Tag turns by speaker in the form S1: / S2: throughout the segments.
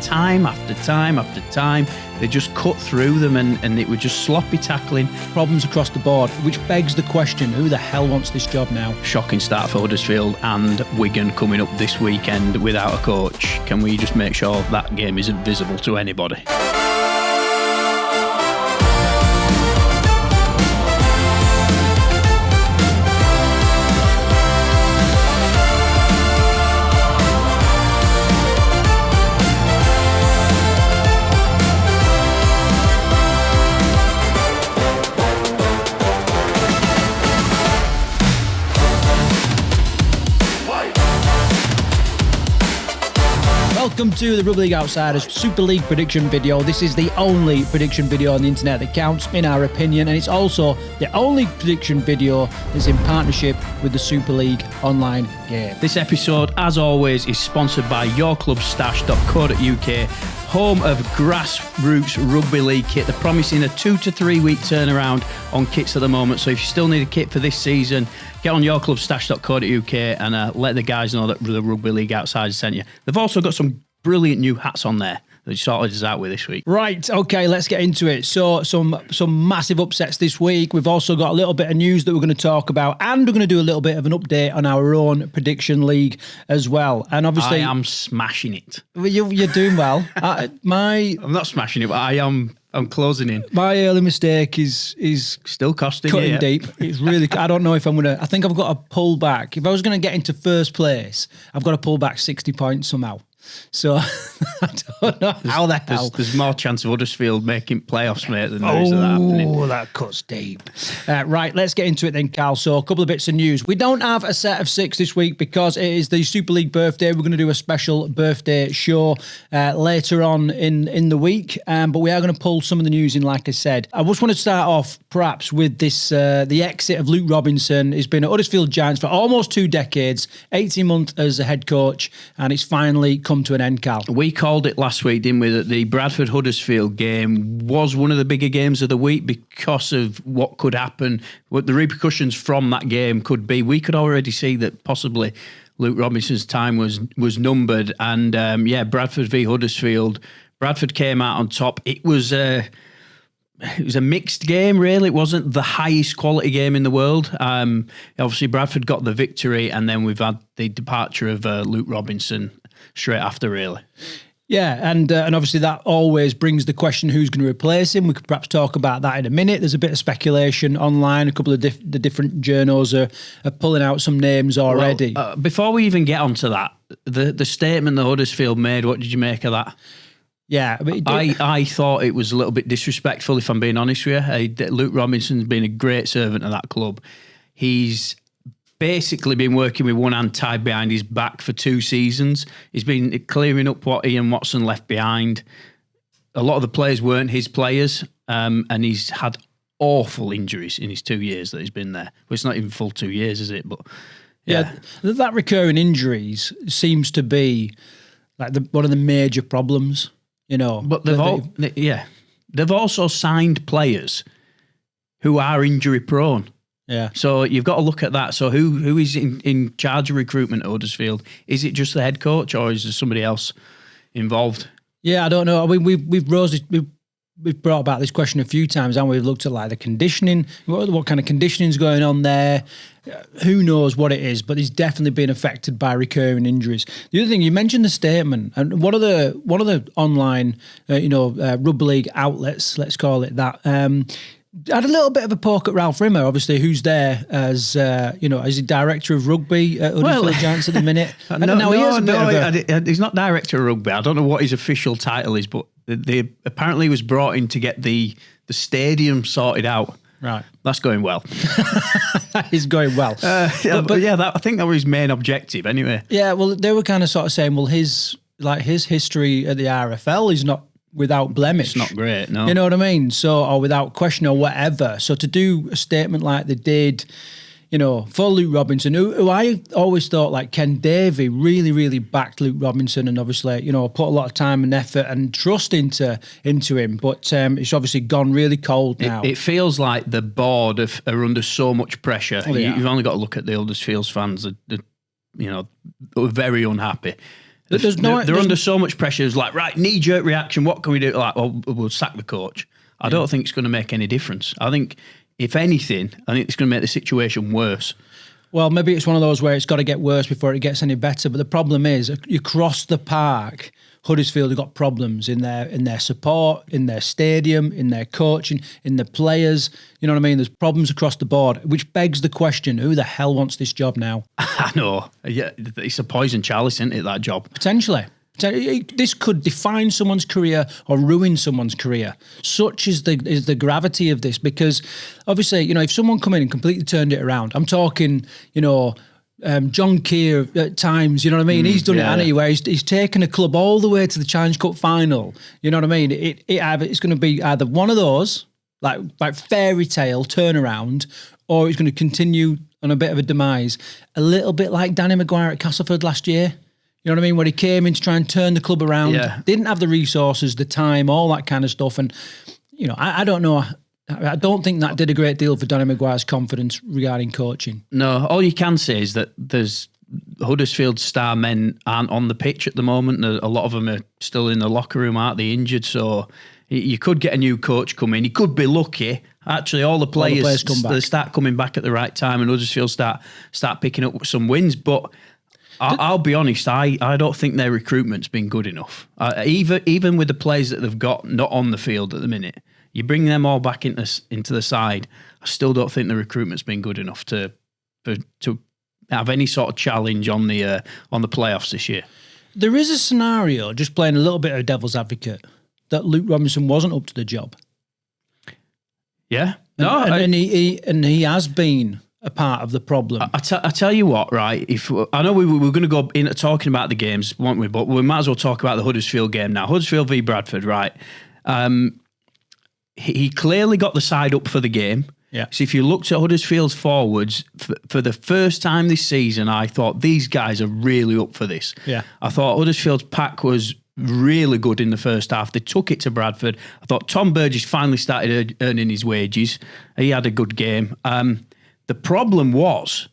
S1: time after time after time, they just cut through them and it was just sloppy tackling.
S2: Problems across the board, which begs the question, who the hell wants this job now?
S1: Shocking start for Huddersfield and Wigan coming up this weekend without a coach. Can we just make sure that game isn't visible to anybody?
S2: Welcome to the Rugby League Outsiders Super League prediction video. This is the only prediction video on the internet that counts, in our opinion, and it's also the only prediction video that's in partnership with the Super League online game.
S1: This episode, as always, is sponsored by yourclubstash.co.uk, home of grassroots rugby league kit. They're promising a 2 to 3 week turnaround on kits at the moment, so if you still need a kit for this season, get on yourclubstash.co.uk and let the guys know that the Rugby League Outsiders sent you. They've also got some brilliant new hats on there that you sorted us out with this week.
S2: Right, okay, let's get into it. So some massive upsets this week. We've also got a little bit of news that we're going to talk about, and we're going to do a little bit of an update on our own prediction league as well. And obviously,
S1: I am smashing it.
S2: You're doing well.
S1: I'm not smashing it, but I'm closing in.
S2: My early mistake is
S1: still costing
S2: cutting
S1: you.
S2: deep. It's really. I don't know if I'm gonna. I think I've got to pull back. If I was going to get into first place, I've got to pull back 60 points somehow. So I don't know how the hell.
S1: There's more chance of Huddersfield making playoffs, mate, than there is of that happening.
S2: Oh, that cuts deep. Right, let's get into it then, Carl. So a couple of bits of news. We don't have a set of six this week because it is the Super League birthday. We're going to do a special birthday show later on in the week, but we are going to pull some of the news in, like I said. I just want to start off perhaps with this, the exit of Luke Robinson. He's been at Huddersfield Giants for almost 2 decades, 18 months as a head coach, and it's finally come to an end, Carl.
S1: We called it last week, didn't we, that the Bradford-Huddersfield game was one of the bigger games of the week because of what could happen, what the repercussions from that game could be. We could already see that possibly Luke Robinson's time was numbered, and Bradford v Huddersfield. Bradford came out on top. It was a mixed game, really. It wasn't the highest quality game in the world. Obviously, Bradford got the victory, and then we've had the departure of Luke Robinson straight after, really.
S2: Yeah, and obviously that always brings the question, who's going to replace him? We could perhaps talk about that in a minute. There's a bit of speculation online. A couple of the different journos are pulling out some names already.
S1: Well, before we even get onto that, the statement that Huddersfield made, what did you make of that?
S2: Yeah,
S1: I thought it was a little bit disrespectful, if I'm being honest with you. Luke Robinson's been a great servant of that club. He's basically been working with one hand tied behind his back for 2 seasons. He's been clearing up what Ian Watson left behind. A lot of the players weren't his players, and he's had awful injuries in his 2 years that he's been there. Well, it's not even full 2 years, is it? But yeah,
S2: that recurring injuries seems to be like one of the major problems. You know,
S1: but they've also signed players who are injury prone.
S2: Yeah.
S1: So you've got to look at that. So who is in charge of recruitment at Huddersfield? Is it just the head coach, or is there somebody else involved?
S2: Yeah, I don't know. I mean, we've brought about this question a few times, and we've looked at like the conditioning, what kind of conditioning's going on there. Who knows what it is, but he's definitely been affected by recurring injuries. The other thing, you mentioned the statement, and one of the online, rugby league outlets, let's call it that, had a little bit of a poke at Ralph Rimmer, obviously, who's there as the director of rugby at Huddersfield Giants at the minute.
S1: He's not director of rugby. I don't know what his official title is, but they apparently was brought in to get the stadium sorted out.
S2: Right,
S1: that's going well.
S2: That is going well.
S1: I think that was his main objective, anyway.
S2: Yeah, well, they were kind of sort of saying, well, his history at the RFL is not without blemish.
S1: It's not great, no.
S2: You know what I mean? So, or without question or whatever. So to do a statement like they did, for Luke Robinson, who I always thought, like Ken Davey, really, really backed Luke Robinson, and obviously, put a lot of time and effort and trust into him. But it's obviously gone really cold now.
S1: It feels like the board are under so much pressure. You've only got to look at the Huddersfield fans. They're very unhappy. They're under so much pressure. It's like, right, knee-jerk reaction. What can we do? Like, we'll sack the coach. I don't think it's going to make any difference. I think, if anything, it's going to make the situation worse.
S2: Well, maybe it's one of those where it's got to get worse before it gets any better. But the problem is, you cross the park, Huddersfield have got problems in their support, in their stadium, in their coaching, in the players. You know what I mean? There's problems across the board, which begs the question, who the hell wants this job now?
S1: I know. Yeah, it's a poison chalice, isn't it, that job?
S2: Potentially. This could define someone's career or ruin someone's career. Such is the gravity of this, because obviously, if someone come in and completely turned it around, I'm talking, John Keir at times, you know what I mean? He's done it, hasn't he, where he's taken a club all the way to the Challenge Cup final. You know what I mean? It's going to be either one of those, like fairy tale turnaround, or it's going to continue on a bit of a demise. A little bit like Danny Maguire at Castleford last year. You know what I mean? When he came in to try and turn the club around, didn't have the resources, the time, all that kind of stuff. And, I don't know. I don't think that did a great deal for Danny Maguire's confidence regarding coaching.
S1: No, all you can say is that there's Huddersfield star men aren't on the pitch at the moment. A lot of them are still in the locker room, aren't they, injured? So you could get a new coach come in. He could be lucky. Actually, all the players
S2: come back.
S1: They start coming back at the right time, and Huddersfield start picking up some wins. But I'll be honest, I don't think their recruitment's been good enough. Even with the players that they've got not on the field at the minute, you bring them all back into the side, I still don't think the recruitment's been good enough to have any sort of challenge on the playoffs this year.
S2: There is a scenario, just playing a little bit of devil's advocate, that Luke Robinson wasn't up to the job.
S1: Yeah,
S2: and he has been a part of the problem.
S1: I tell you what, right? If I know we were going to go into talking about the games, weren't we? But we might as well talk about the Huddersfield game now. Huddersfield v Bradford, right? He clearly got the side up for the game.
S2: Yeah.
S1: So if you looked at Huddersfield's forwards, for the first time this season, I thought these guys are really up for this.
S2: Yeah.
S1: I thought Huddersfield's pack was really good in the first half. They took it to Bradford. I thought Tom Burgess finally started earning his wages. He had a good game. The problem was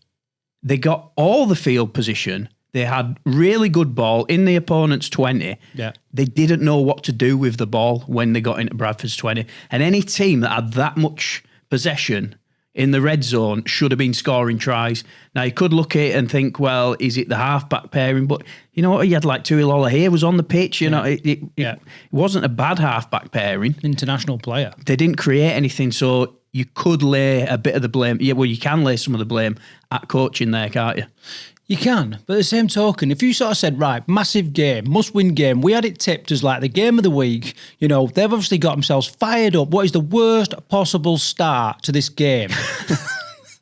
S1: they got all the field position. They had really good ball in the opponent's 20.
S2: Yeah.
S1: They didn't know what to do with the ball when they got into Bradford's 20. And any team that had that much possession in the red zone should have been scoring tries. Now, you could look at it and think, well, is it the half-back pairing? But you know what? You had like Tuilola here was on the pitch. You know, it wasn't a bad half-back pairing.
S2: International player.
S1: They didn't create anything, so you could lay a bit of the blame. Yeah, well, you can lay some of the blame at coaching there, can't you?
S2: You can, but at the same token, if you sort of said, right, massive game, must-win game, we had it tipped as like the game of the week, they've obviously got themselves fired up. What is the worst possible start to this game?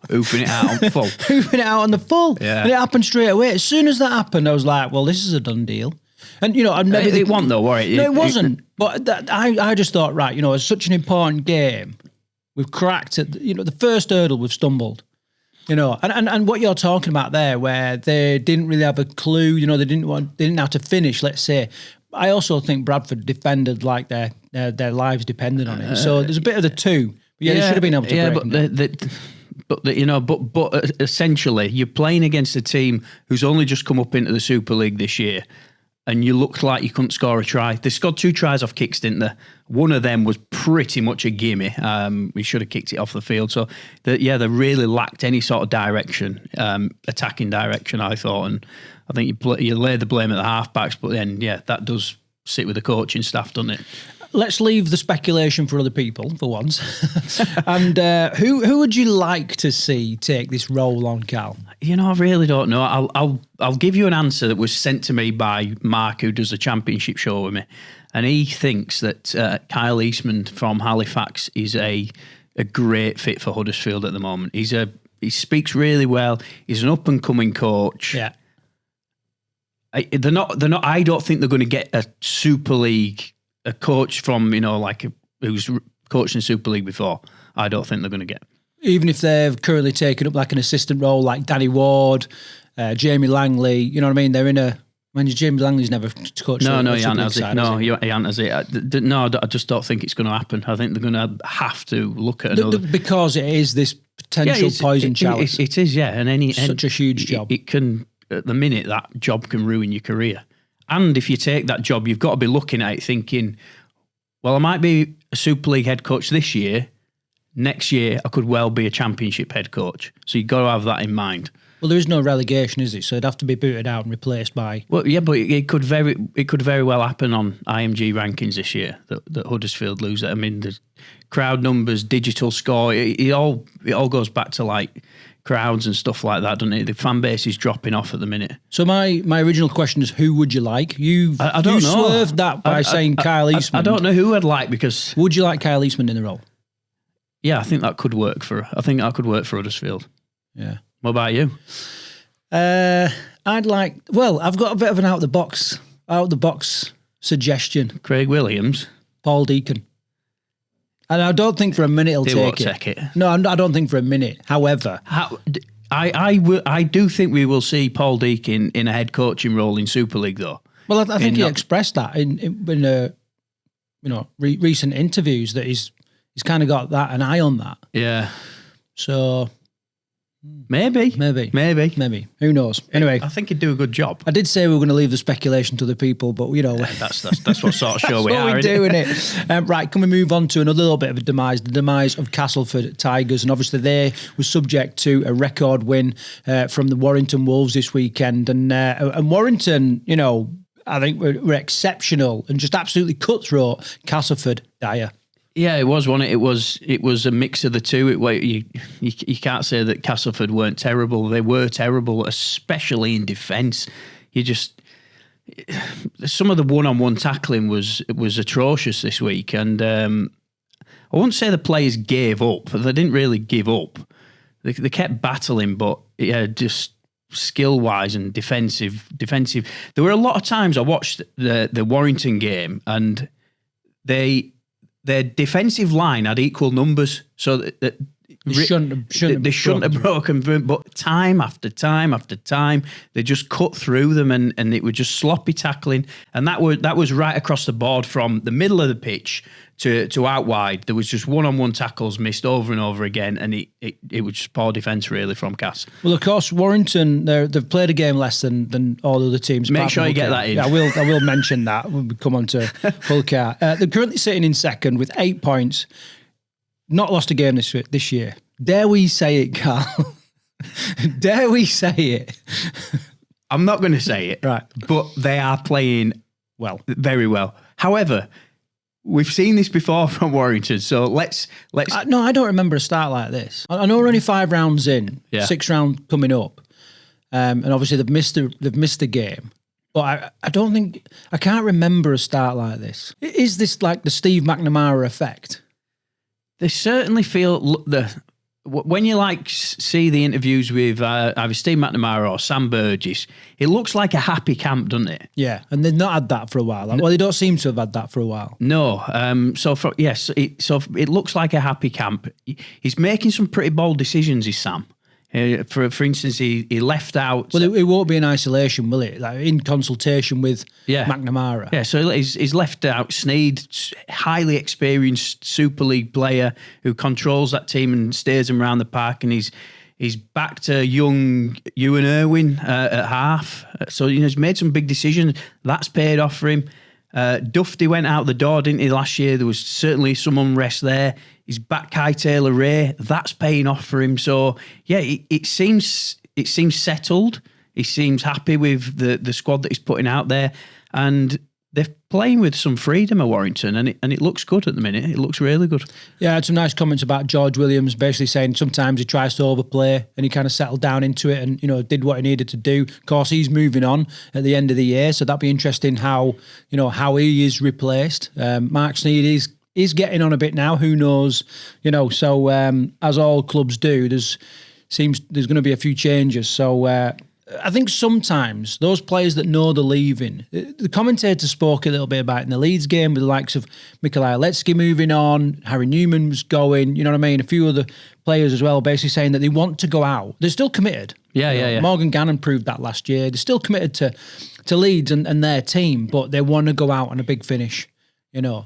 S1: Hoofing it out on full.
S2: Hoofing it out on the full.
S1: Yeah.
S2: And it happened straight away. As soon as that happened, I was like, well, this is a done deal. And, maybe
S1: it wasn't though, was it?
S2: No, it wasn't. But I just thought, right, it's such an important game. We've cracked it. The first hurdle, we've stumbled. And what you're talking about there, where they didn't really have a clue, they didn't know how to finish, let's say. I also think Bradford defended like their lives depended on it. So there's a bit of the two. But they should have been able to break them.
S1: But essentially, you're playing against a team who's only just come up into the Super League this year, and you looked like you couldn't score a try. They scored 2 tries off kicks, didn't they? One of them was pretty much a gimme. We should have kicked it off the field. So, they really lacked any sort of direction, attacking direction, I thought. And I think you lay the blame at the halfbacks, but then, that does sit with the coaching staff, doesn't it?
S2: Let's leave the speculation for other people for once. And who would you like to see take this role on, Cal?
S1: I really don't know. I'll give you an answer that was sent to me by Mark, who does the championship show with me, and he thinks that Kyle Eastman from Halifax is a great fit for Huddersfield at the moment. He speaks really well. He's an up and coming coach.
S2: Yeah.
S1: They're not. I don't think they're going to get a Super League. A coach from, who's coached in Super League before, I don't think they're going to get.
S2: Even if they've currently taken up like an assistant role like Danny Ward, Jamie Langley, you know what I mean? They're in a... Jamie Langley's never coached.
S1: No, he hasn't, has it? No, he hasn't, has it? No, I just don't think it's going to happen. I think they're going to have to look at another...
S2: Because it is this potential poison chalice.
S1: It is, yeah. And
S2: such a huge job.
S1: It can, at the minute, that job can ruin your career. And if you take that job, you've got to be looking at it thinking, well, I might be a Super League head coach this year. Next year, I could well be a Championship head coach. So you've got to have that in mind.
S2: Well, there is no relegation, is it? So it'd have to be booted out and replaced by...
S1: Well, yeah, but it could very well happen on IMG rankings this year that Huddersfield lose it. I mean, the crowd numbers, digital score, it all goes back to like crowds and stuff like that, doesn't it? The fan base is dropping off at the minute.
S2: So my original question is, who would you like?
S1: I don't know.
S2: Swerved that by saying Kyle Eastman.
S1: I don't know who I'd like because...
S2: Would you like Kyle Eastman in the role?
S1: Yeah, I think that could work for Huddersfield.
S2: Yeah.
S1: What about you?
S2: I'd like... Well, I've got a bit of an out the box suggestion.
S1: Craig Williams?
S2: Paul Deacon. And I don't think for a minute he'll take it. No, I don't think for a minute. However...
S1: I do think we will see Paul Deacon in a head coaching role in Super League, though.
S2: Well, I think he expressed that in recent interviews that he's kind of got an eye on that.
S1: Yeah.
S2: So...
S1: Maybe.
S2: Who knows? Anyway,
S1: I think he'd do a good job.
S2: I did say we were going to leave the speculation to the people, but
S1: that's what sort of show we are.
S2: We're doing it. Right, can we move on to another little bit of a demise? The demise of Castleford Tigers, and obviously they were subject to a record win from the Warrington Wolves this weekend, and Warrington, I think were exceptional and just absolutely cutthroat. Castleford dire.
S1: Yeah, it was one. It was a mix of the two. You can't say that Castleford weren't terrible. They were terrible, especially in defence. Some of the one-on-one tackling was atrocious this week, and I wouldn't say the players gave up. They didn't really give up. They kept battling, but yeah, just skill-wise and defensive. There were a lot of times I watched the Warrington game, and their defensive line had equal numbers, so that they shouldn't have broken. But time after time after time, they just cut through them, and it was just sloppy tackling, and that was right across the board from the middle of the pitch to out wide. There was just one-on-one tackles missed over and over again, and it was just poor defence really from Cass.
S2: Well, of course, Warrington they've played a game less than all other teams.
S1: Make sure you get that in.
S2: Yeah, I will mention that when we come on to Hullcar. They're currently sitting in second with 8 points. Not lost a game this year. Dare we say it, Carl? Dare we say it?
S1: I'm not going to say it.
S2: Right.
S1: But they are playing very well. However, we've seen this before from Warrington, so let's.
S2: No, I don't remember a start like this. I know we're only 5 rounds in, 6 rounds coming up, and obviously they've missed the game. But I can't remember a start like this. Is this like the Steve McNamara effect?
S1: They certainly feel when you see the interviews with either Steve McNamara or Sam Burgess, it looks like a happy camp, doesn't it?
S2: Yeah, and they've not had that for a while. Well, they don't seem to have had that for a while.
S1: No, it looks like a happy camp. He's making some pretty bold decisions, is Sam. For instance, he left out...
S2: Well, it won't be in isolation, will it? Like in consultation with McNamara.
S1: Yeah, so he's left out Sneed, highly experienced Super League player who controls that team and steers them around the park, and he's back to young Ewan Irwin at half. So he's made some big decisions. That's paid off for him. Dufty went out the door, didn't he, last year? There was certainly some unrest there. He's back Kai Taylor-Ray. That's paying off for him. So, yeah, it seems settled. He seems happy with the squad that he's putting out there. And they're playing with some freedom at Warrington, and it looks good at the minute. It looks really good.
S2: Yeah, I had some nice comments about George Williams, basically saying sometimes he tries to overplay and he kind of settled down into it and, did what he needed to do. Of course, he's moving on at the end of the year, so that'd be interesting how he is replaced. Mark Sneed is getting on a bit now. Who knows? So as all clubs do, there's going to be a few changes. So I think sometimes those players that know they're leaving, the commentator spoke a little bit about it in the Leeds game with the likes of Mikolaj Letsky moving on, Harry Newman was going, you know what I mean? A few other players as well, basically saying that they want to go out. They're still committed.
S1: Yeah.
S2: Morgan Gannon proved that last year. They're still committed to Leeds and their team, but they want to go out on a big finish.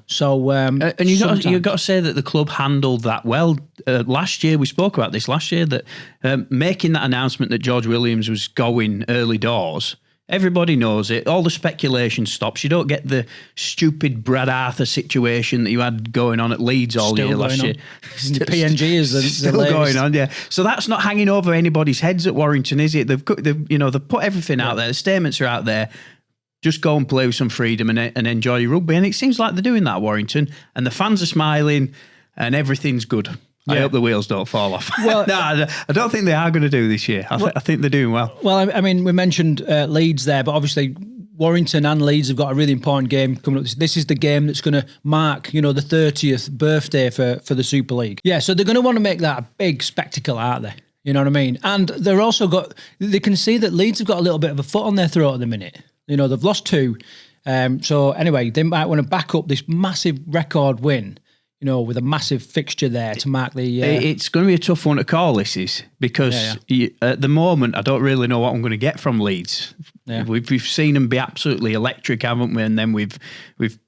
S2: So
S1: and you've got to say that the club handled that well. Last year, we spoke about this last year, that making that announcement that George Williams was going early doors, Everybody knows it. All the speculation stops. You don't get the stupid Brad Arthur situation that you had going on at Leeds all year last year.
S2: The PNG is the
S1: still
S2: latest.
S1: going on, yeah. So that's not hanging over anybody's heads at Warrington, is it? They've put everything out there. The statements are out there. Just go and play with some freedom and enjoy your rugby. And it seems like they're doing that at Warrington. And the fans are smiling and everything's good. I hope the wheels don't fall off. Well, no, I don't think they are going to do this year. I think they're doing well.
S2: Well, I mean, we mentioned Leeds there, but obviously Warrington and Leeds have got a really important game coming up. This is the game that's going to mark, the 30th birthday for the Super League. Yeah, so they're going to want to make that a big spectacle, aren't they? You know what I mean? And they're also they can see that Leeds have got a little bit of a foot on their throat at the minute. They've lost 2. So anyway, they might want to back up this massive record win, with a massive fixture there to mark the...
S1: It's going to be a tough one to call, this is, because at the moment, I don't really know what I'm going to get from Leeds. Yeah. We've seen them be absolutely electric, haven't we? And then we've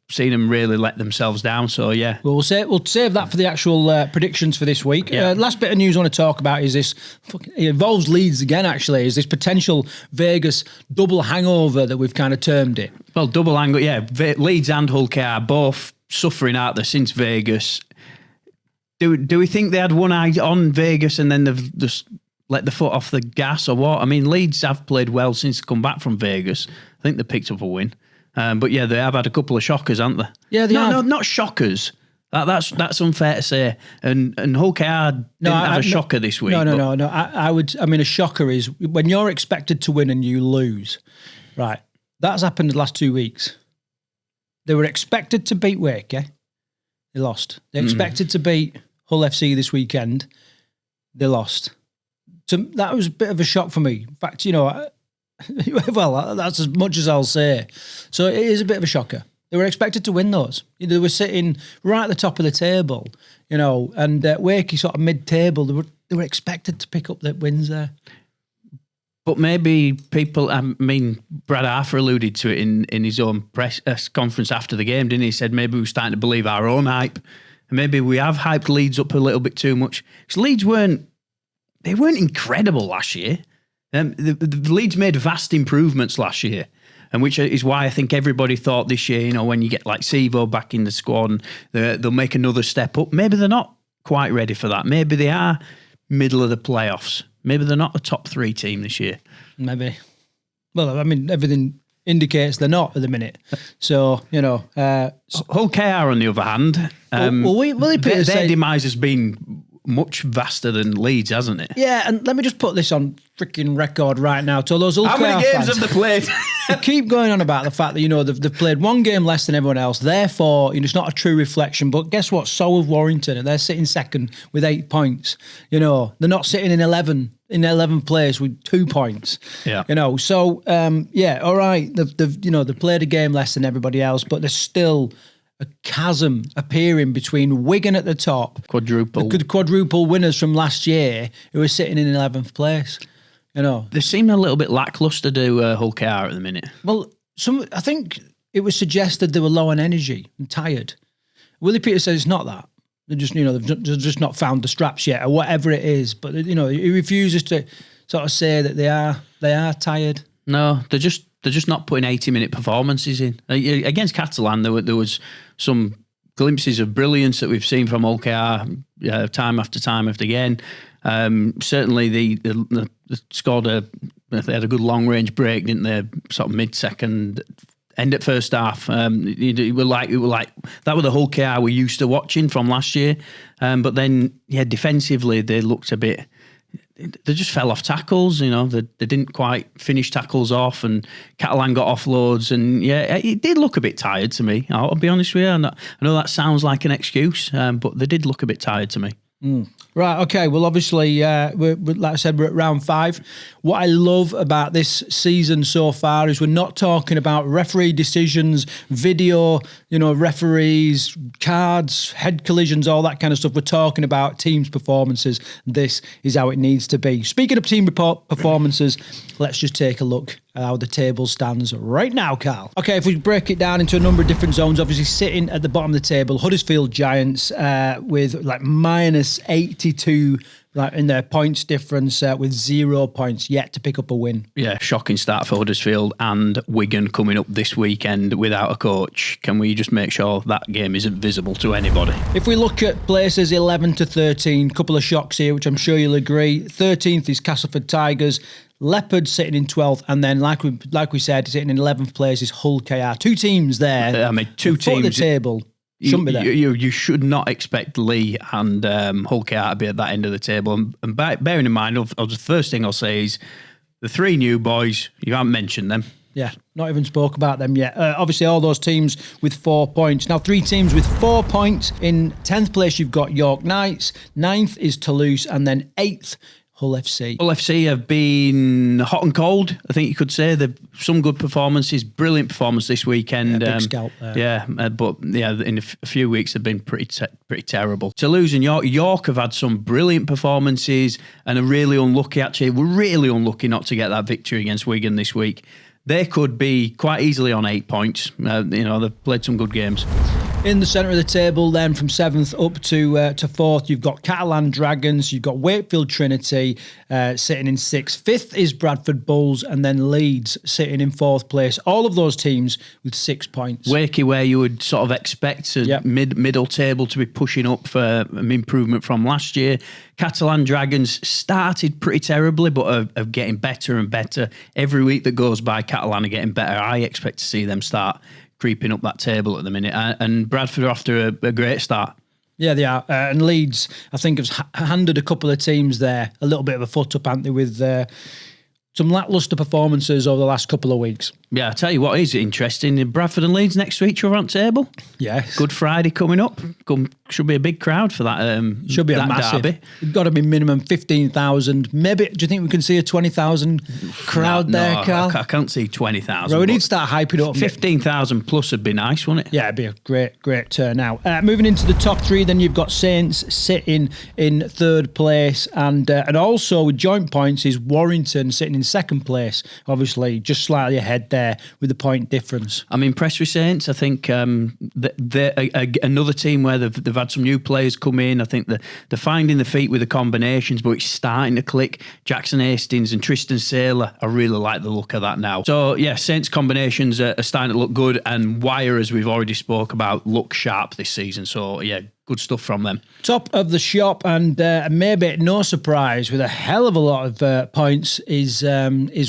S1: seen them really let themselves down, so yeah.
S2: Well, we'll save that for the actual predictions for this week. Yeah. Last bit of news I want to talk about is this, it involves Leeds again, actually, is this potential Vegas double hangover that we've kind of termed it.
S1: Well, double hangover, yeah. Leeds and Hull are both suffering out there since Vegas. Do we think they had one eye on Vegas and then they've just let the foot off the gas or what? I mean, Leeds have played well since they come back from Vegas. I think they picked up a win. But yeah, they have had a couple of shockers, haven't they? Yeah, No, not shockers. That's unfair to say. And Hull didn't have a shocker this week.
S2: No. A shocker is when you're expected to win and you lose. Right. That's happened the last 2 weeks. They were expected to beat Wakey. They lost. They expected to beat Hull FC this weekend. They lost. So that was a bit of a shock for me. In fact, well, that's as much as I'll say. So it is a bit of a shocker. They were expected to win those. They were sitting right at the top of the table, and Wakey sort of mid-table. They were expected to pick up the wins there.
S1: But maybe Brad Arthur alluded to it in his own press conference after the game, didn't he? He said maybe we're starting to believe our own hype. And maybe we have hyped Leeds up a little bit too much. Because Leeds weren't incredible last year. The Leeds made vast improvements last year. And which is why I think everybody thought this year, when you get like Sevo back in the squad, and they'll make another step up. Maybe they're not quite ready for that. Maybe they are middle of the playoffs. Maybe they're not a top 3 team this year.
S2: Maybe. Well, I mean, everything indicates they're not at the minute. So,
S1: Hull KR, on the other hand, their demise has been much vaster than Leeds, hasn't it?
S2: Yeah, and let me just put this on freaking record right now to all those Hull
S1: How many games have they played?
S2: They keep going on about the fact that, they've played 1 game less than everyone else. Therefore, it's not a true reflection. But guess what? So have Warrington, and they're sitting second with 8 points. They're not sitting in 11th place with 2 points.
S1: Yeah.
S2: So all right. They've played a game less than everybody else, but there's still a chasm appearing between Wigan at the top, the quadruple winners from last year, who are sitting in 11th place.
S1: They seem a little bit lackluster to Hull KR at the minute.
S2: Well, I think it was suggested they were low on energy and tired. Willie Peters says it's not that. They're just, they've just not found the straps yet, or whatever it is. But he refuses to sort of say that they are tired.
S1: No, they're just not putting 80-minute performances in. Against Catalans, there was some glimpses of brilliance that we've seen from Hull KR time after time after again. Certainly, they scored they had a good long range break, didn't they? Sort of mid-second, end at first half. It were like that were the Hull KR we used to watching from last year. But then, defensively they looked a bit. They just fell off tackles, They didn't quite finish tackles off, and Catalan got offloads, and it did look a bit tired to me. I'll be honest with you. I know that sounds like an excuse, but they did look a bit tired to me.
S2: Right, okay. Well, obviously, we're, like I said, we're at round 5. What I love about this season so far is we're not talking about referee decisions, video, referees, cards, head collisions, all that kind of stuff. We're talking about teams' performances. This is how it needs to be. Speaking of team performances, let's just take a look how the table stands right now, Carl. Okay, if we break it down into a number of different zones, obviously sitting at the bottom of the table, Huddersfield Giants with like minus 82 in their points difference with 0 points yet to pick up a win.
S1: Yeah, shocking start for Huddersfield, and Wigan coming up this weekend without a coach. Can we just make sure that game isn't visible to anybody?
S2: If we look at places 11 to 13, couple of shocks here, which I'm sure you'll agree. 13th is Castleford Tigers. Leopards sitting in 12th, and then like we said, sitting in 11th place is Hull KR. Two teams there.
S1: I mean, two teams
S2: at the table. Shouldn't be there.
S1: You should not expect Leigh and Hull KR to be at that end of the table. And bearing in mind, the first thing I'll say is the three new boys, you haven't mentioned them.
S2: Yeah, not even spoke about them yet. Obviously, all those teams with 4 points. Now, 3 teams with 4 points. In 10th place, you've got York Knights. 9th is Toulouse. And then 8th, Hull FC.
S1: Hull FC have been hot and cold, I think you could say. They've some good performances, brilliant performance this weekend.
S2: Big scalp there.
S1: Yeah, but in a few weeks they've been pretty terrible. Toulouse and York have had some brilliant performances and are really unlucky, actually. We're really unlucky not to get that victory against Wigan this week. They could be quite easily on 8 points. They've played some good games.
S2: In the centre of the table, then from 7th up to 4th, you've got Catalan Dragons, you've got Wakefield Trinity sitting in 6th. 5th is Bradford Bulls, and then Leeds sitting in 4th place. All of those teams with 6 points.
S1: Wakey, where you would sort of expect a middle table to be pushing up for an improvement from last year. Catalan Dragons started pretty terribly, but are getting better and better. Every week that goes by, Catalan are getting better. I expect to see them start creeping up that table at the minute. And Bradford are off to a great start.
S2: Yeah, they are. And Leeds, I think, have handed a couple of teams there a little bit of a foot up, haven't they, with some lacklustre performances over the last couple of weeks.
S1: Yeah, I tell you what is interesting. Bradford and Leeds next to each other on table.
S2: Yes.
S1: Good Friday coming up. Should be a big crowd for that.
S2: Should be a massive derby. It's got to be minimum 15,000. Maybe, do you think we can see a 20,000 crowd there, Carl?
S1: I can't see 20,000.
S2: Well, we need to start hyping up.
S1: 15,000 plus would be nice, wouldn't it?
S2: Yeah, it'd be a great turnout. Moving into the top 3, then you've got Saints sitting in 3rd place, and also with joint points is Warrington sitting in 2nd place. Obviously, just slightly ahead there with the point difference.
S1: I'm impressed with Saints. I think they're another team where they've had some new players come in. I think they're finding the feet with the combinations, but it's starting to click. Jackson Hastings and Tristan Saylor, I really like the look of that now. So, yeah, Saints combinations are starting to look good, and Wire, as we've already spoke about, look sharp this season. So, yeah, good stuff from them.
S2: Top of the shop, and maybe no surprise, with a hell of a lot of points, is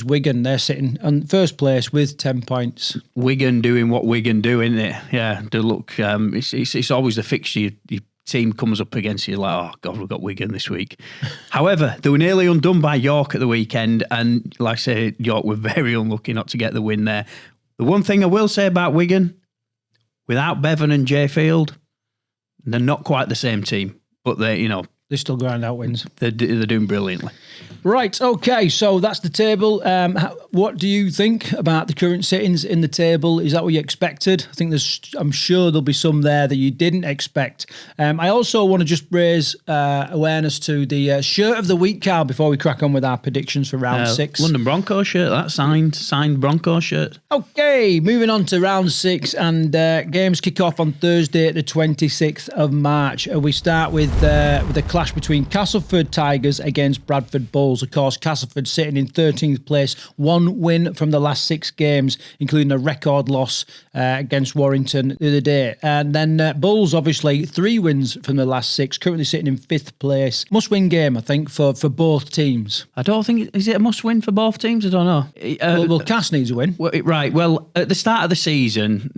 S2: Wigan. They're sitting on 1st place with 10 points.
S1: Wigan doing what Wigan do, isn't it? Yeah, they look. It's always the fixture your team comes up against you, like, oh God, we've got Wigan this week. However, they were nearly undone by York at the weekend, and like I say, York were very unlucky not to get the win there. The one thing I will say about Wigan, without Bevan and Jay Field, they're not quite the same team, but they
S2: still grind out wins.
S1: They're doing brilliantly.
S2: Right, okay, so that's the table. What do you think about the current sittings in the table? Is that what you expected? I think I'm sure there'll be some there that you didn't expect. I also want to just raise awareness to the shirt of the week, Carl, before we crack on with our predictions for round 6.
S1: London Broncos shirt, that signed Broncos shirt.
S2: Okay, moving on to round 6, and games kick off on Thursday, the 26th of March. We start with a clash between Castleford Tigers against Bradford Bulls. Of course, Castleford sitting in 13th place, 1 win from the last 6 games, including a record loss against Warrington the other day. And then Bulls, obviously, 3 wins from the last 6, currently sitting in 5th place. Must-win game, I think, for both teams.
S1: I don't think... Is it a must-win for both teams? I don't know.
S2: Well, Cass needs a win.
S1: Right. Well, at the start of the season...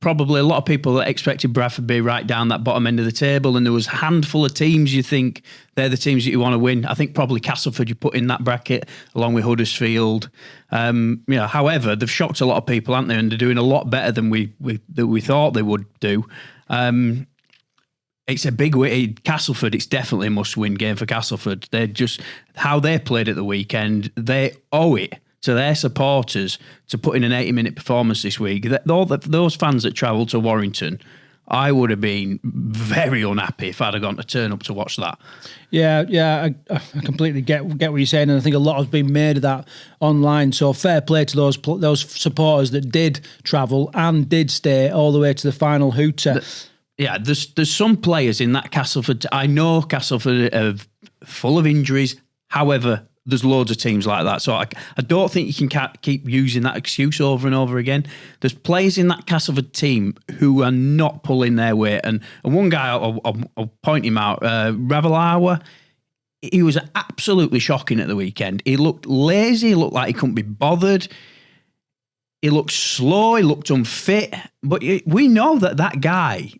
S1: Probably a lot of people that expected Bradford to be right down that bottom end of the table, and there was a handful of teams you think they're the teams that you want to win. I think probably Castleford you put in that bracket along with Huddersfield. However, they've shocked a lot of people, haven't they? And they're doing a lot better than we thought they would do. It's a big win. Castleford, it's definitely a must-win game for Castleford. They're just how they played at the weekend. They owe it to their supporters to put in an 80-minute performance this week. Those fans that travel to Warrington I would have been very unhappy if I'd have gone to turn up to watch that.
S2: Yeah, I completely get what you're saying, and I think a lot has been made of that online. So fair play to those supporters that did travel and did stay all the way to the final hooter.
S1: There's some players in that Castleford. I know Castleford are full of injuries. However, there's loads of teams like that. So I don't think you can keep using that excuse over and over again. There's players in that Castleford team who are not pulling their weight. And one guy, I'll point him out, Ravalawa, he was absolutely shocking at the weekend. He looked lazy. He looked like he couldn't be bothered. He looked slow. He looked unfit. But we know that guy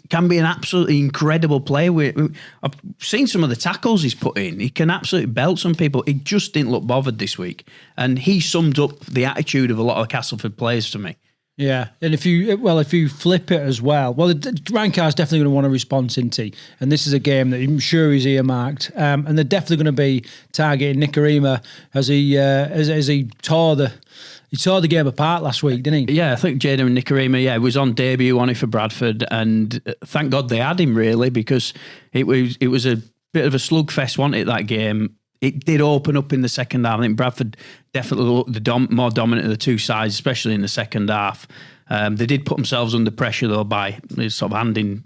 S1: can be an absolutely incredible player. I've seen some of the tackles he's put in. He can absolutely belt some people. He just didn't look bothered this week. And he summed up the attitude of a lot of Castleford players to me.
S2: Yeah, and if you flip it as well, Ryan Carr's definitely going to want a response, isn't he? And this is a game that I'm sure he's earmarked, and they're definitely going to be targeting Nicarima as he tore the game apart last week, didn't he?
S1: Yeah, I think Jaden Nicarima, was on debut on it for Bradford, and thank God they had him really, because it was a bit of a slugfest, wasn't it, that game? It did open up in the second half. I think Bradford definitely looked more dominant of the two sides, especially in the second half. They did put themselves under pressure, though, by sort of handing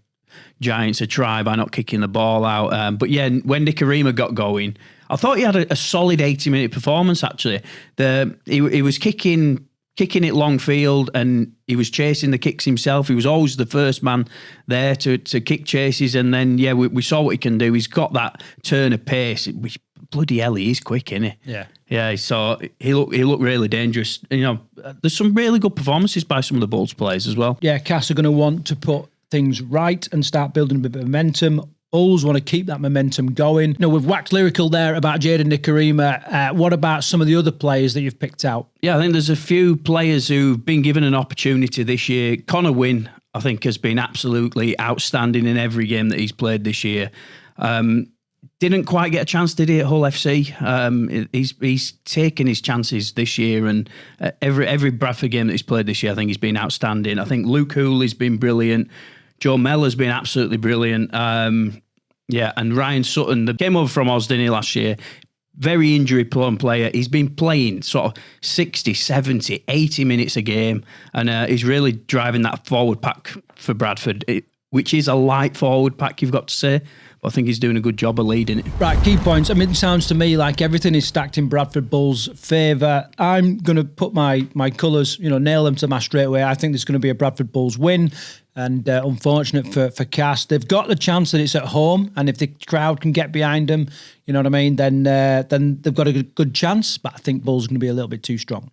S1: Giants a try by not kicking the ball out. But when Nicarima got going, I thought he had a solid 80-minute performance, actually. He was kicking it long field, and he was chasing the kicks himself. He was always the first man there to kick chases. And then, we saw what he can do. He's got that turn of pace. Bloody hell, he is quick, isn't he?
S2: Yeah.
S1: Yeah, so he looked really dangerous. There's some really good performances by some of the Bulls players as well.
S2: Yeah, Cass are going to want to put things right and start building a bit of momentum. Bulls want to keep that momentum going. We've waxed lyrical there about Jaden Nicarima. What about some of the other players that you've picked out?
S1: Yeah, I think there's a few players who've been given an opportunity this year. Connor Wynn, I think, has been absolutely outstanding in every game that he's played this year. Didn't quite get a chance, did he, at Hull FC? He's taken his chances this year, and every Bradford game that he's played this year, I think he's been outstanding. I think Luke Hooley's been brilliant. Joe Mellor's been absolutely brilliant. And Ryan Sutton, that came over from Oz, didn't he, last year? Very injury-prone player. He's been playing sort of 60, 70, 80 minutes a game, and he's really driving that forward pack for Bradford, which is a light forward pack, you've got to say. I think he's doing a good job of leading it. Right,
S2: key points. I mean, it sounds to me like everything is stacked in Bradford Bulls' favour. I'm going to put my colours, nail them to the mast straight away. I think there's going to be a Bradford Bulls win. And unfortunate for Cass, they've got the chance that it's at home, and if the crowd can get behind them, you know what I mean, then they've got a good chance. But I think Bulls are going to be a little bit too strong.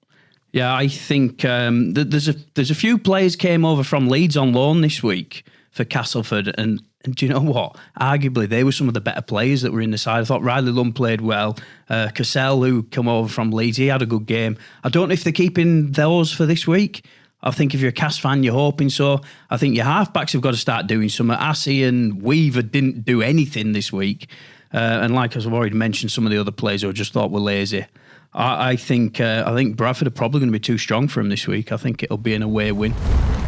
S1: Yeah, I think there's a few players came over from Leeds on loan this week for Castleford, and do you know what? Arguably, they were some of the better players that were in the side. I thought Riley Lund played well. Cassell, who come over from Leeds, he had a good game. I don't know if they're keeping those for this week. I think if you're a Cass fan, you're hoping so. I think your halfbacks have got to start doing something. Assey and Weaver didn't do anything this week. And like I've already mentioned, some of the other players who I just thought were lazy. I think Bradford are probably going to be too strong for him this week. I think it'll be an away win.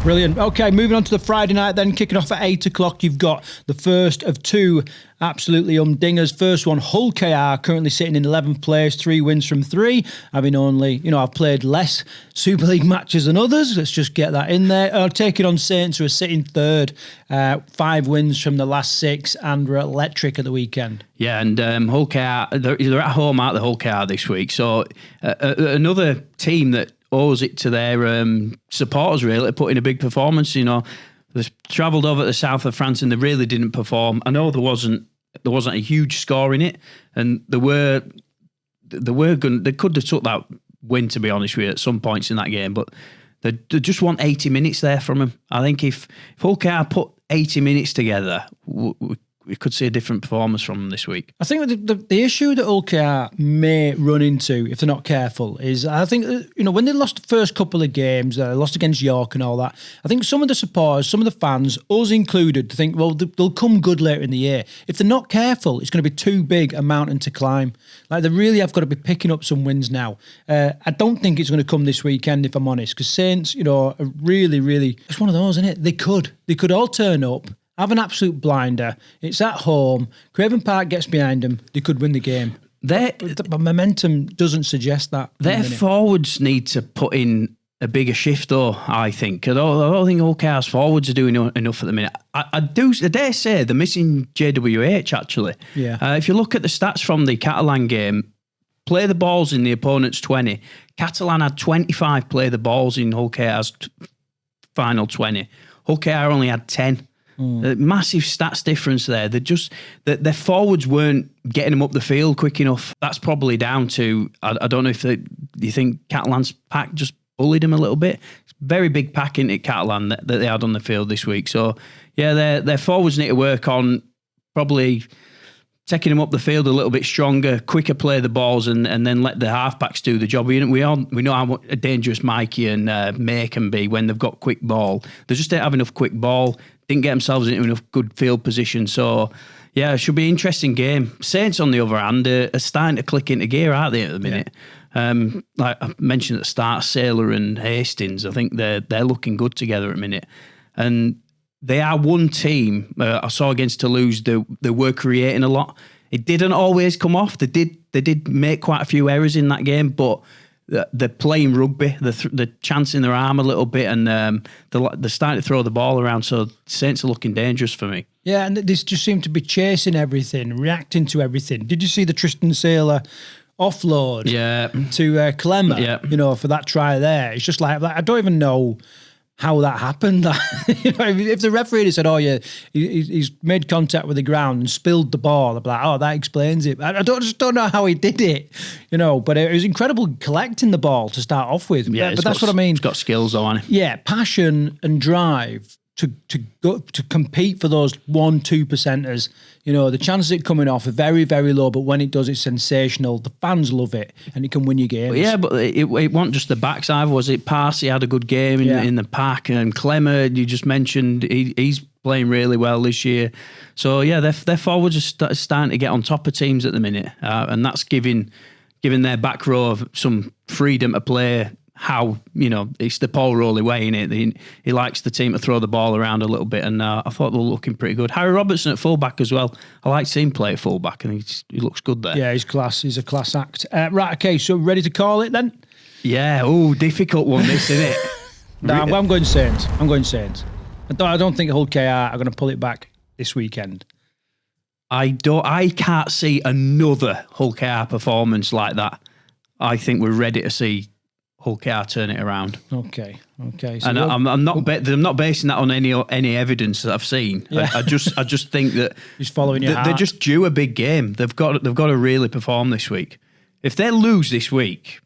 S2: Brilliant. Okay, moving on to the Friday night then, kicking off at 8 o'clock. You've got the first of two absolutely dingers. First one, Hull KR, currently sitting in 11th place, 3 wins from 3. Having only, I've played less Super League matches than others. Let's just get that in there. I'll take it on Saints, who are sitting third, 5 wins from the last 6, and were electric at the weekend.
S1: Yeah, and Hull KR, they're at home at the Hull KR this week. So another team that owes it to their supporters, really, putting a big performance. They travelled over to the south of France and they really didn't perform. I know there wasn't a huge score in it, and they could have took that win, to be honest with you, at some points in that game, but they just want 80 minutes there from them. I think if Hull KR put 80 minutes together, we we could see a different performance from them this week.
S2: I think the issue that OKR may run into if they're not careful is, I think, when they lost the first couple of games, they lost against York and all that, I think some of the supporters, some of the fans, us included, think, well, they'll come good later in the year. If they're not careful, it's going to be too big a mountain to climb. Like, they really have got to be picking up some wins now. I don't think it's going to come this weekend, if I'm honest, because Saints, are really, really, it's one of those, isn't it? They could all turn up, have an absolute blinder. It's at home. Craven Park gets behind them. They could win the game. The momentum doesn't suggest that.
S1: Their forwards need to put in a bigger shift, though, I think. I don't think OKR's forwards are doing enough at the minute. I dare say they're missing JWH, actually.
S2: Yeah.
S1: If you look at the stats from the Catalan game, play the balls in the opponent's 20. Catalan had 25 play the balls in OKR's final 20. OKR only had 10. Massive stats difference there. Their forwards weren't getting them up the field quick enough. That's probably down to, I don't know if you think Catalan's pack just bullied them a little bit. It's a very big pack in it, Catalan, that they had on the field this week. So, yeah, their forwards need to work on probably taking them up the field a little bit stronger, quicker play the balls, and then let the halfbacks do the job. We know how dangerous Mikey and May can be when they've got quick ball. They just don't have enough quick ball, didn't get themselves into enough good field position. So, yeah, it should be an interesting game. Saints, on the other hand, are starting to click into gear, aren't they, at the minute? Yeah. Like I mentioned at the start, Sailor and Hastings, I think they're looking good together at the minute. And they are one team. I saw against Toulouse, they were creating a lot. It didn't always come off. They did make quite a few errors in that game, but they're playing rugby. They're chancing their arm a little bit, and they're starting to throw the ball around. So Saints are looking dangerous for me.
S2: Yeah, and they just seem to be chasing everything, reacting to everything. Did you see the Tristan Sailor offload to Clemmer, for that try there? It's just like, I don't even know how that happened. If the referee had said, he's made contact with the ground and spilled the ball, I'd be like, that explains it. I just don't know how he did it, but it was incredible collecting the ball to start off with.
S1: Yeah,
S2: but that's what I mean.
S1: He's got skills though, hasn't he?
S2: Yeah, passion and drive to compete for those 1-2%ers. The chances of it coming off are very, very low, but when it does, it's sensational. The fans love it, and it can win you games.
S1: But it wasn't just the backs either, was it? Parsi had a good game in the pack, and Clemmer, you just mentioned, he's playing really well this year. So, yeah, their forwards are starting to get on top of teams at the minute, and that's giving their back row some freedom to play. How, it's the Paul Rowley way, innit? He likes the team to throw the ball around a little bit, and I thought they were looking pretty good. Harry Robertson at fullback as well. I like seeing him play at fullback, and he looks good there.
S2: Yeah, he's class. He's a class act. Right, okay, so ready to call it then?
S1: Yeah, difficult one, this, isn't it?
S2: No, I'm going Saints. I don't think Hull KR are going to pull it back this weekend.
S1: I can't see another Hull KR performance like that. I think we're ready to see Hull KR turn it around.
S2: Okay. So
S1: and I'm not basing that on any evidence that I've seen. Yeah. I just think that
S2: he's following your heart.
S1: They're just due a big game. They've got to really perform this week. If they lose this week,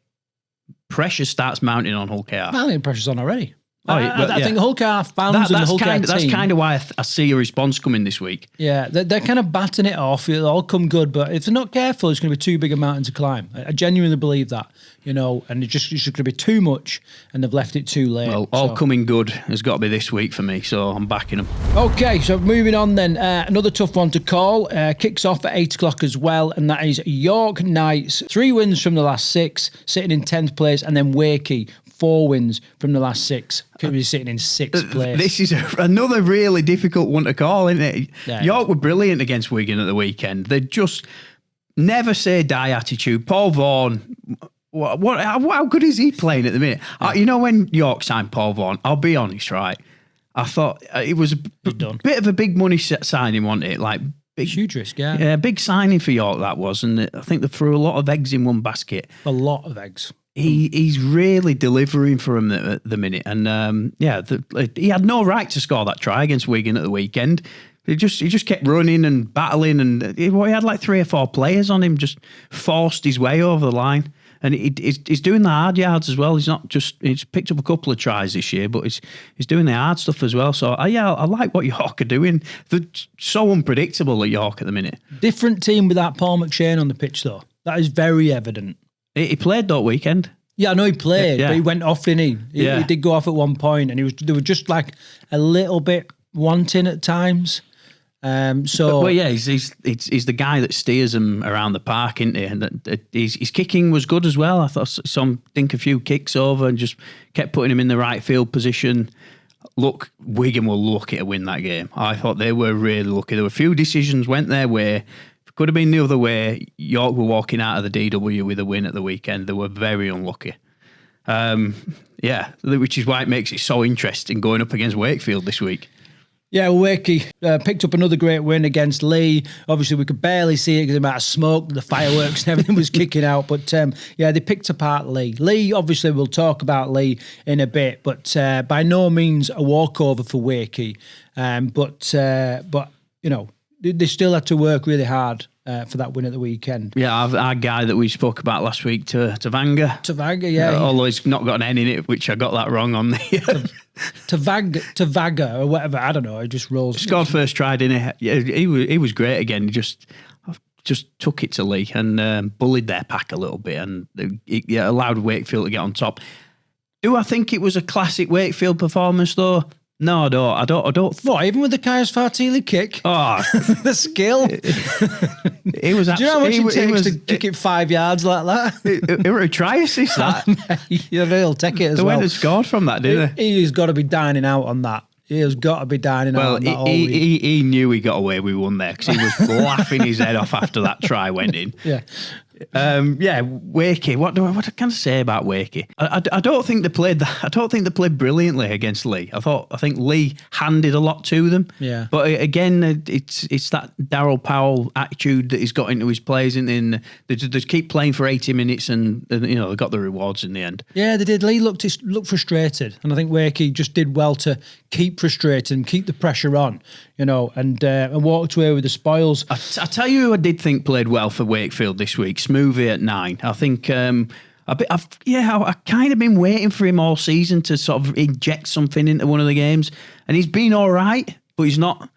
S1: pressure starts mounting on Hull KR.
S2: I think pressure's on already. I think Hull KR fans and the Hull KR team...
S1: That's kind of why I see a response coming this week.
S2: Yeah, they're kind of batting it off. It'll all come good, but if they're not careful, it's going to be too big a mountain to climb. I genuinely believe that, and it's just going to be too much, and they've left it too late.
S1: Well, all coming good has got to be this week for me, so I'm backing them.
S2: Okay, so moving on then. Another tough one to call. Kicks off at 8 o'clock as well, and that is York Knights. 3 wins from the last 6, sitting in 10th place, and then Wakey. 4 wins from the last 6. Could be sitting in 6th place.
S1: This is another really difficult one to call, isn't it?
S2: Yeah.
S1: York were brilliant against Wigan at the weekend. They just never say die attitude. Paul Vaughan, how good is he playing at the minute? Yeah. When York signed Paul Vaughan, I'll be honest, right? I thought it was a bit of a big money signing, wasn't it? Like
S2: huge risk, yeah.
S1: Yeah, big signing for York that was, and I think they threw a lot of eggs in one basket.
S2: A lot of eggs.
S1: He's really delivering for him at the minute, and he had no right to score that try against Wigan at the weekend. He just kept running and battling, and he had like 3 or 4 players on him, just forced his way over the line. And he's doing the hard yards as well. He's picked up a couple of tries this year, but he's doing the hard stuff as well. So, I like what York are doing. They're so unpredictable at York at the minute.
S2: Different team without Paul McShane on the pitch, though. That is very evident.
S1: He played that weekend.
S2: Yeah, I know he played,
S1: Yeah.
S2: but he went off, didn't he? He did go off at one point, and they were just like a little bit wanting at times. He's the guy that steers them around the park, isn't he? And his kicking was good as well. I thought a few kicks over and just kept putting him in the right field position. Look, Wigan were lucky to win that game. I thought they were really lucky. There were a few decisions went their way. If it could have been the other way, York were walking out of the DW with a win at the weekend. They were very unlucky. Which is why it makes it so interesting going up against Wakefield this week. Yeah, Wakey picked up another great win against Leigh. Obviously, we could barely see it because of the amount of smoke, the fireworks and everything was kicking out. But, they picked apart Leigh. Leigh, obviously, we'll talk about Leigh in a bit, but by no means a walkover for Wakey. But they still had to work really hard for that win at the weekend.
S1: Yeah, our guy that we spoke about last week, Tavanga.
S2: Tavanga, yeah.
S1: Although he's not got an N in it, which I got that wrong on the...
S2: Tavaga or whatever, I don't know. It just rolls.
S1: Scored first try, didn't he? He was great again. He just took it to Leigh and bullied their pack a little bit, and it allowed Wakefield to get on top. Do I think it was a classic Wakefield performance though? No, I don't.
S2: What, even with the Kaius Fartili kick?
S1: Oh,
S2: the skill.
S1: It was.
S2: Do you know how much it takes to kick it 5 yards like that?
S1: It was a try assist. That
S2: he'll take it as well.
S1: They went and scored from that, didn't they?
S2: He's got to be dining out on that. He has got to be dining out on that. Well,
S1: he knew he got away with one there because he was laughing his head off after that try went in.
S2: Yeah.
S1: Wakey. What can I say about Wakey? I don't think they played that. I don't think they played brilliantly against Leigh. I think Leigh handed a lot to them.
S2: Yeah.
S1: But again, it's that Darryl Powell attitude that he's got into his players, and they just keep playing for 80 minutes, and they got the rewards in the end.
S2: Yeah, they did. Leigh looked frustrated, and I think Wakey just did well to keep frustrated and keep the pressure on, and walked away with the spoils.
S1: I tell you who I did think played well for Wakefield this week. Smoothie at 9. I think I've kind of been waiting for him all season to sort of inject something into one of the games, and he's been all right, but he's not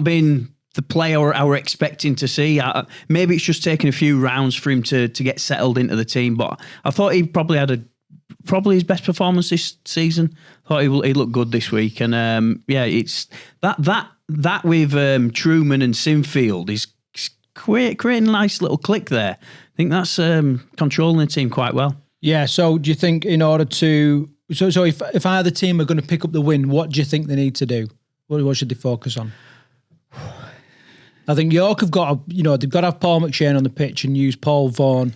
S1: been the player I were expecting to see. Maybe it's just taken a few rounds for him to get settled into the team, but I thought he probably had his best performance this season. I thought he looked good this week, and it's that with Truman and Sinfield is creating a nice little click there. I think that's controlling the team quite well. Yeah.
S2: So do you think in order to if either team are going to pick up the win, what do you think they need to do? What should they focus on? I think York have got they've got to have Paul McShane on the pitch and use Paul Vaughan,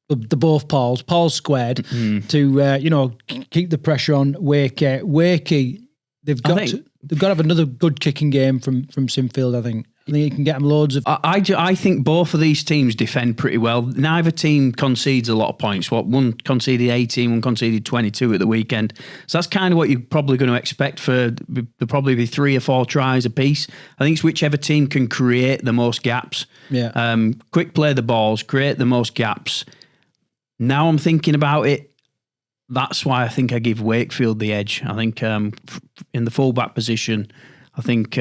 S2: the both Paul squared to keep the pressure on Wakey. They've got to have another good kicking game from Sinfield. I think you can get them loads of...
S1: I think both of these teams defend pretty well. Neither team concedes a lot of points. One conceded 18, one conceded 22 at the weekend. So that's kind of what you're probably going to expect. There'll probably be 3 or 4 tries apiece. I think it's whichever team can create the most gaps.
S2: Yeah.
S1: Quick play the balls, create the most gaps. Now I'm thinking about it. That's why I think I give Wakefield the edge. I think in the fullback position, I think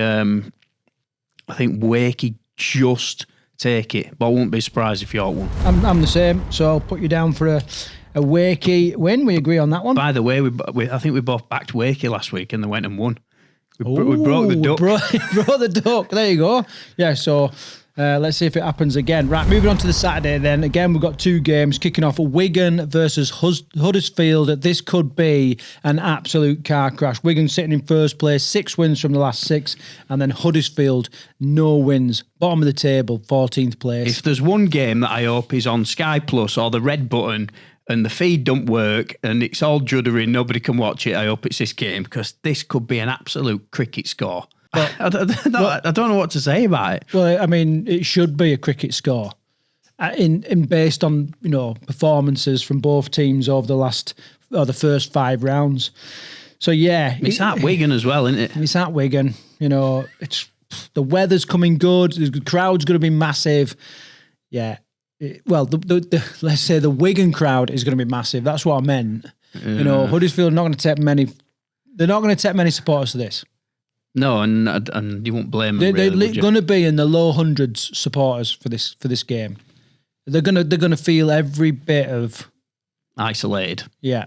S1: Wakey just take it, but I won't be surprised if York won.
S2: I'm the same, so I'll put you down for a Wakey win. We agree on that one.
S1: By the way, I think we both backed Wakey last week and they went and won. We broke the duck.
S2: Broke the duck. There you go. Yeah, so let's see if it happens again. Right, moving on to the Saturday then. Again, we've got 2 games kicking off. Wigan versus Huddersfield. This could be an absolute car crash. Wigan sitting in first place, 6 wins from the last 6. And then Huddersfield, no wins. Bottom of the table, 14th place.
S1: If there's one game that I hope is on Sky Plus or the red button and the feed don't work and it's all juddery and nobody can watch it, I hope it's this game, because this could be an absolute cricket score. But I don't know what to say about it.
S2: Well, I mean, it should be a cricket score, in based on performances from both teams over the first 5 rounds. So yeah,
S1: it's at Wigan as well, isn't it?
S2: It's at Wigan. It's the weather's coming good. The crowd's going to be massive. Yeah, let's say the Wigan crowd is going to be massive. That's what I meant. You know, Huddersfield are not going to take many. They're not going to take many supporters to this.
S1: No, and you won't blame them.
S2: They're going to be in the low hundreds supporters for this game. They're gonna feel every bit of
S1: isolated.
S2: Yeah.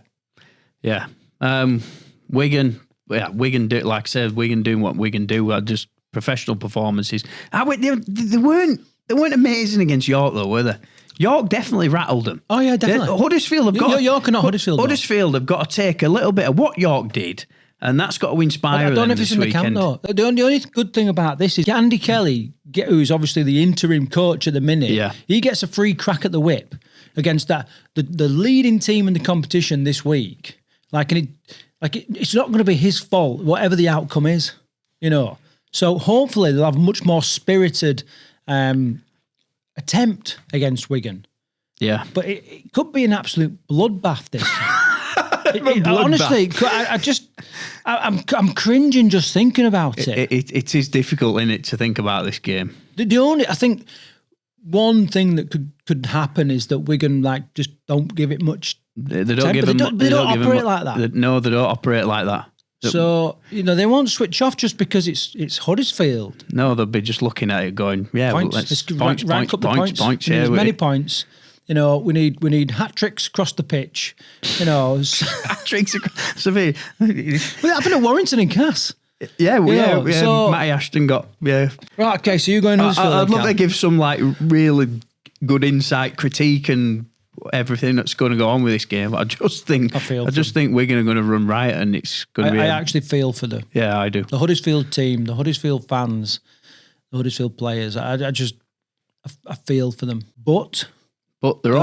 S1: Wigan. Yeah, Wigan do, like I said, Wigan doing what Wigan do. Just professional performances. They weren't amazing against York though, were they? York definitely rattled them.
S2: Oh yeah, definitely.
S1: Huddersfield have got
S2: York are not Huddersfield.
S1: Huddersfield have got to take a little bit of what York did, and that's got to inspire them. I don't know if it's in the camp though.
S2: The only good thing about this is Andy Kelly, who's obviously the interim coach at the minute.
S1: Yeah.
S2: He gets a free crack at the whip against the leading team in the competition this week. It's not going to be his fault, whatever the outcome is, you know. So hopefully they'll have a much more spirited attempt against Wigan.
S1: Yeah.
S2: But it could be an absolute bloodbath this time. Honestly, I'm cringing just thinking about it.
S1: It is difficult, isn't it, to think about this game.
S2: I think one thing that could happen is that Wigan just don't give it much.
S1: They don't
S2: operate like that.
S1: No, they don't operate like that.
S2: So, they won't switch off just because it's Huddersfield.
S1: No, they'll be just looking at it going, yeah,
S2: points.
S1: Points.
S2: As many points. We need hat tricks across the pitch.
S1: Hat tricks across the pitch.
S2: Well, it happened at Warrington and Cass.
S1: Yeah. So, Matty Ashton got, yeah.
S2: Right, okay, so you're going Huddersfield.
S1: I'd love to give some really good insight, critique and everything that's going to go on with this game. I just think Wigan are going to run riot, and it's going to be.
S2: I actually feel for the.
S1: Yeah, I do.
S2: The Huddersfield team, the Huddersfield fans, the Huddersfield players. I feel for them, but
S1: they're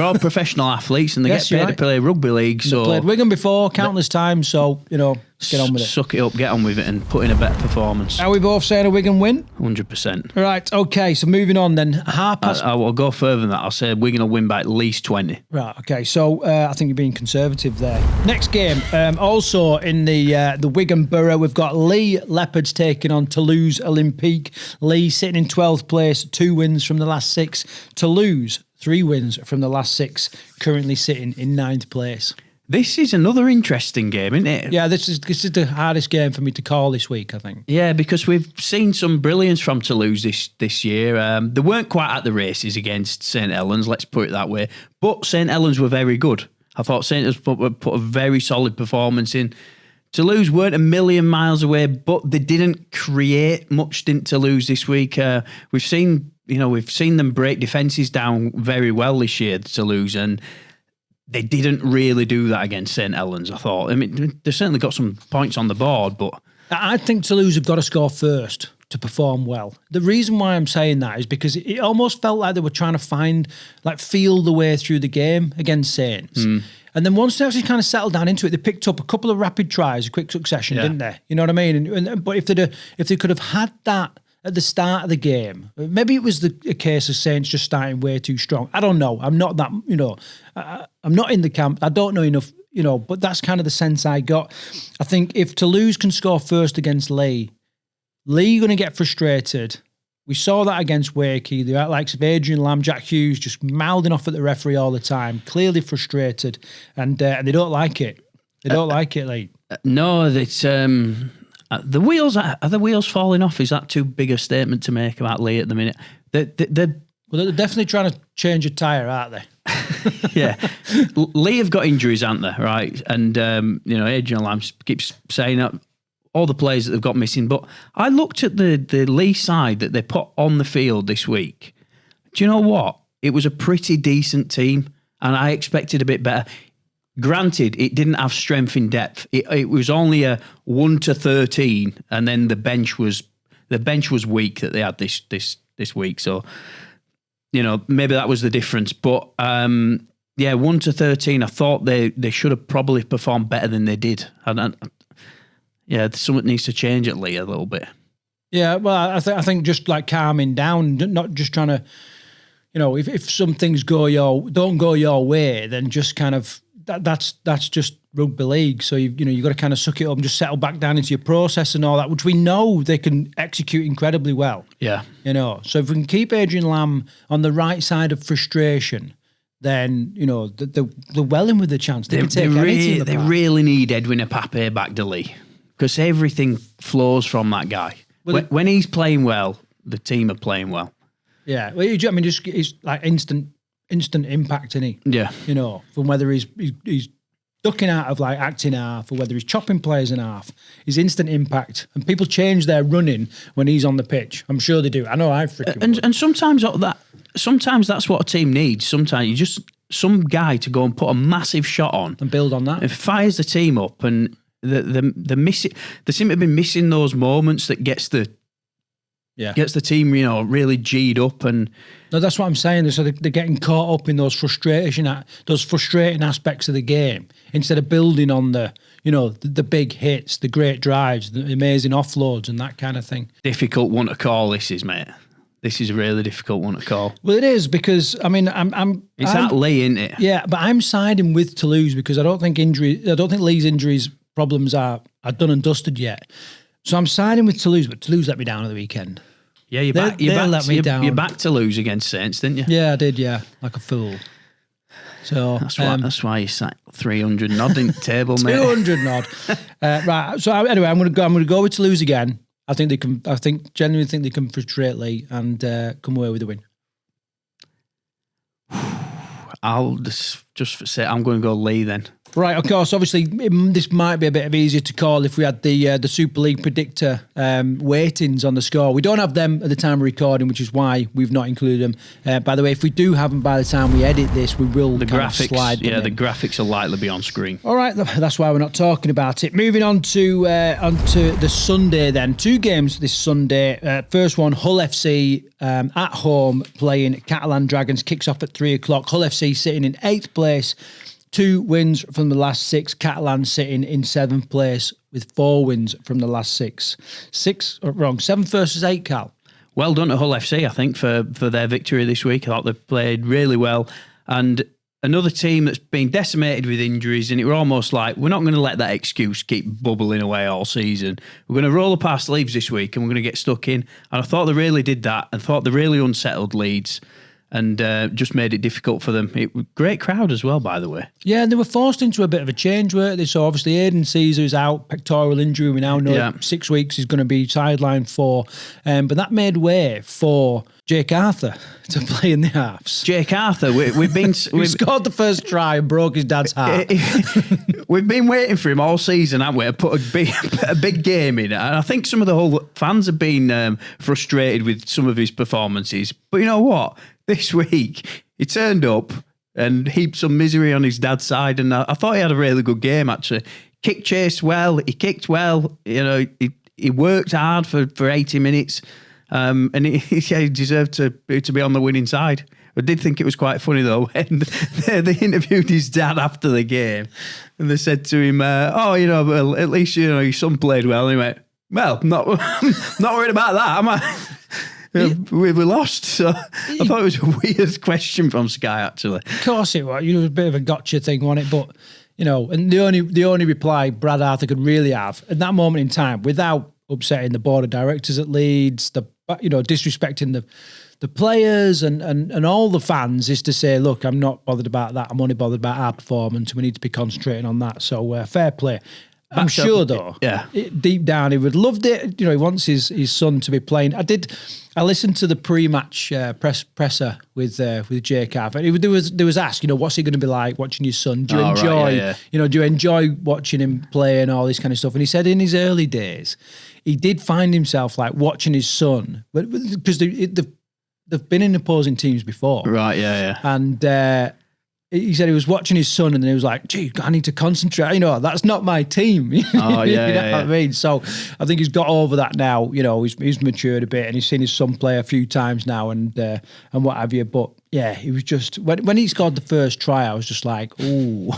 S1: all professional athletes, and they get paid to play rugby league. So
S2: they played Wigan before countless times. So let's get on with it.
S1: Suck it up, get on with it, and put in a better performance.
S2: Are we both saying a Wigan win?
S1: 100%.
S2: Right. Okay. So moving on then.
S1: I will go further than that. I'll say Wigan will win by at least 20.
S2: Right. Okay. So I think you're being conservative there. Next game, also in the Wigan Borough, we've got Leigh Leopards taking on Toulouse Olympique. Leigh sitting in 12th place, 2 wins from the last 6. Toulouse 3 wins from the last 6, currently sitting in 9th place.
S1: This is another interesting game, isn't it?
S2: Yeah, this is the hardest game for me to call this week, I think.
S1: Yeah, because we've seen some brilliance from Toulouse this year. They weren't quite at the races against St Helens, let's put it that way. But St Helens were very good. I thought St Helens put a very solid performance in. Toulouse weren't a million miles away, but they didn't create much, didn't Toulouse this week. We've seen them break defences down very well this year, Toulouse, and they didn't really do that against St Helens, I thought. I mean, they certainly got some points on the board, but
S2: I think Toulouse have got to score first to perform well. The reason why I'm saying that is because it almost felt like they were trying to feel the way through the game against Saints. And then once they actually kind of settled down into it, they picked up a couple of rapid tries, a quick succession, didn't they? You know what I mean? But if they could have had that at the start of the game, maybe it was a case of Saints just starting way too strong. I don't know. I'm not that, I'm not in the camp. I don't know enough, but that's kind of the sense I got. I think if Toulouse can score first against Leigh going to get frustrated. We saw that against Wakey. The likes of Adrian Lamb, Jack Hughes, just mouthing off at the referee all the time, clearly frustrated, and they don't like it. They don't like it, Leigh.
S1: No, it's the wheels. Are the wheels falling off? Is that too big a statement to make about Leigh at the minute? They're
S2: definitely trying to change a tyre, aren't they?
S1: Yeah, Leigh have got injuries, aren't they? Right, and Adrian Lamb keeps saying that. All the players that they've got missing. But I looked at the Leigh side that they put on the field this week. Do you know what? It was a pretty decent team, and I expected a bit better. Granted, it didn't have strength in depth. It was only a 1 to 13, and then the bench was weak that they had this week. So, maybe that was the difference. But 1 to 13, I thought they should have probably performed better than they did. Yeah, something needs to change at Leigh a little bit.
S2: Yeah, well, I think just calming down, not just trying to, if some things don't go your way, then just kind of that's just rugby league. So you've got to kind of suck it up and just settle back down into your process and all that, which we know they can execute incredibly well.
S1: Yeah.
S2: So if we can keep Adrian Lamb on the right side of frustration, then they're well in with the chance. They can take any team apart.
S1: They really need Edwin Apape back to Leigh, because everything flows from that guy. When he's playing well, the team are playing well.
S2: Yeah, well, it's like instant impact, isn't he?
S1: Yeah.
S2: From whether he's ducking out of like acting half or whether he's chopping players in half, his instant impact. And people change their running when he's on the pitch. I'm sure they do. I know I freaking would.
S1: And sometimes that's what a team needs. Sometimes you just some guy to go and put a massive shot on
S2: and build on that.
S1: It fires the team up, and the missing. They seem to be missing those moments that gets the team, really G'd up. And
S2: no, that's what I'm saying. So they're getting caught up in those frustrating aspects of the game instead of building on the big hits, the great drives, the amazing offloads, and that kind of thing.
S1: Difficult one to call. This is, mate. This is a really difficult one to call.
S2: Well, it is, because
S1: It's at Leigh, isn't it?
S2: Yeah, but I'm siding with Toulouse because I don't think Leigh's injuries problems are done and dusted yet. So I'm siding with Toulouse, but Toulouse let me down at the weekend.
S1: Yeah, you let me down. You're back to lose against Saints, didn't you?
S2: Yeah, I did. Yeah, like a fool. So
S1: that's why you sat 300 nod in the table, mate.
S2: 200 nod. Right. So anyway, I'm going to go with Toulouse again. I genuinely think they can frustrate Leigh and come away with a win.
S1: I'll just say I'm going to go Leigh then.
S2: Right, of course. Obviously, this might be a bit easier to call if we had the Super League Predictor weightings on the score. We don't have them at the time of recording, which is why we've not included them. By the way, if we do have them by the time we edit this, we will
S1: the graphics
S2: slide them in.
S1: The graphics will likely be on screen.
S2: All right, that's why we're not talking about it. Moving on to the Sunday then. 2 games this Sunday. First one, Hull FC at home playing Catalan Dragons. Kicks off at 3:00. Hull FC sitting in 8th place. 2 wins from the last 6. Catalans sitting in 7th place with 4 wins from the last 6. 7 versus 8, Cal.
S1: Well done to Hull FC, I think, for their victory this week. I thought they played really well. And another team that's been decimated with injuries, and it were almost like, we're not going to let that excuse keep bubbling away all season. We're going to roll up our sleeves this week and we're going to get stuck in. And I thought they really did that, and thought they really unsettled Leeds. And just made it difficult for them. Great crowd as well, by the way.
S2: Yeah, and they were forced into a bit of a change, weren't they? So obviously Aidan Caesar is out, pectoral injury. We now know 6 weeks he's going to be sidelined for. But that made way for Jake Arthur to play in the halves.
S1: Jake Arthur, we've been...
S2: He scored the first try and broke his dad's heart.
S1: We've been waiting for him all season, haven't we? To put a big game in. And I think some of the whole fans have been frustrated with some of his performances. But you know what? This week, he turned up and heaped some misery on his dad's side, and I thought he had a really good game, actually. Kick chased well, he kicked well, he worked hard for 80 minutes, and he deserved to be on the winning side. I did think it was quite funny, though, when they interviewed his dad after the game, and they said to him, well, at least, your son played well, and he went, well, not worried about that, am I? We lost, so I thought it was a weird question from Sky, actually.
S2: Of course it was. It was a bit of a gotcha thing, wasn't it? But, and the only reply Brad Arthur could really have at that moment in time, without upsetting the board of directors at Leeds, disrespecting the players and all the fans, is to say, look, I'm not bothered about that. I'm only bothered about our performance. We need to be concentrating on that. So fair play. I'm sure, though, deep down, he would have loved it. He wants his son to be playing. I listened to the pre-match presser with Jake Arthur. There was asked, what's he going to be like watching his son? Do you enjoy, do you enjoy watching him play and all this kind of stuff? And he said in his early days, he did find himself like watching his son, because they've been in opposing teams before,
S1: right? Yeah.
S2: And he said he was watching his son, and then he was like, gee, I need to concentrate. That's not my team.
S1: Oh, yeah,
S2: you know what I mean? So I think he's got over that now. He's matured a bit, and he's seen his son play a few times now and what have you. But yeah, he was just, when he scored the first try, I was just like, ooh.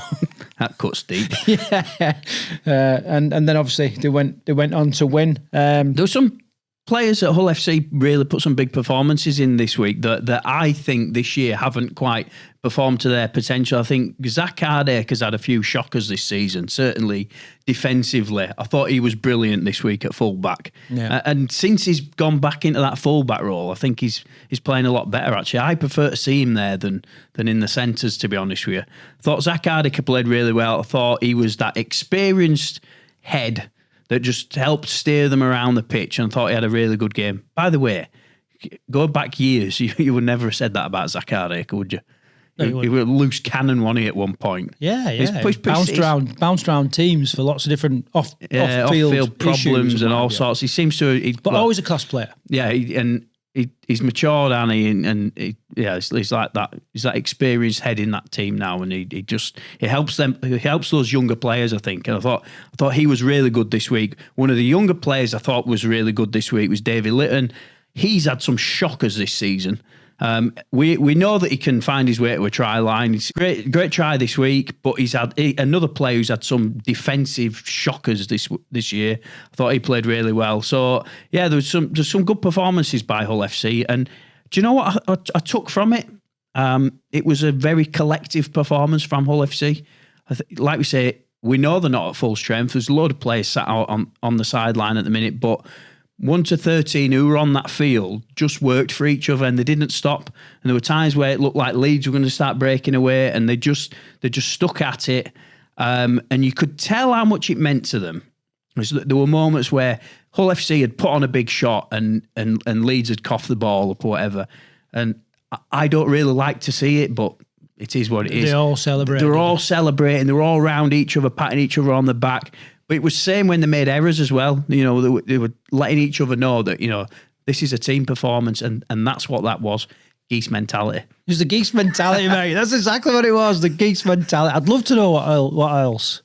S1: That cuts deep.
S2: Yeah. And then obviously they went on to win.
S1: There was some players at Hull FC really put some big performances in this week that I think this year haven't quite performed to their potential. I think Zach Hardacre has had a few shockers this season, certainly defensively. I thought he was brilliant this week at fullback.
S2: Yeah.
S1: And since he's gone back into that fullback role, I think he's playing a lot better, actually. I prefer to see him there than in the centres, to be honest with you. I thought Zach Hardacre played really well. I thought he was that experienced head that just helped steer them around the pitch, and I thought he had a really good game. By the way, go back years, you would never have said that about Zach Hardacre, would you?
S2: No,
S1: he was a loose cannon, wasn't he, at one point?
S2: Yeah. Bounced around teams for lots of different off-field
S1: problems and all sorts. He seems to...
S2: But always a class player.
S1: Yeah, he's matured, and he's like that. He's that experienced head in that team now, and he helps them. He helps those younger players, I think. And I thought he was really good this week. One of the younger players I thought was really good this week was Davy Litton. He's had some shockers this season. We know that he can find his way to a try line. It's great try this week, but he's had another player who's had some defensive shockers this year. I thought he played really well. So yeah, there's some good performances by Hull FC, and do you know what I took from it? It was a very collective performance from Hull FC. Like we say, we know they're not at full strength. There's a load of players sat out on the sideline at the minute, but 1 to 13 who were on that field just worked for each other, and they didn't stop. And there were times where it looked like Leeds were going to start breaking away, and they just stuck at it. And you could tell how much it meant to them. There were moments where Hull FC had put on a big shot and Leeds had coughed the ball up or whatever. And I don't really like to see it, but it is what it is.
S2: They all celebrated.
S1: They were all celebrating. They were all around each other, patting each other on the back. But it was the same when they made errors as well. You know, they were letting each other know that, you know, this is a team performance, and that's what that was. Geese mentality.
S2: It was the geese mentality, mate. That's exactly what it was, the geese mentality. I'd love to know what else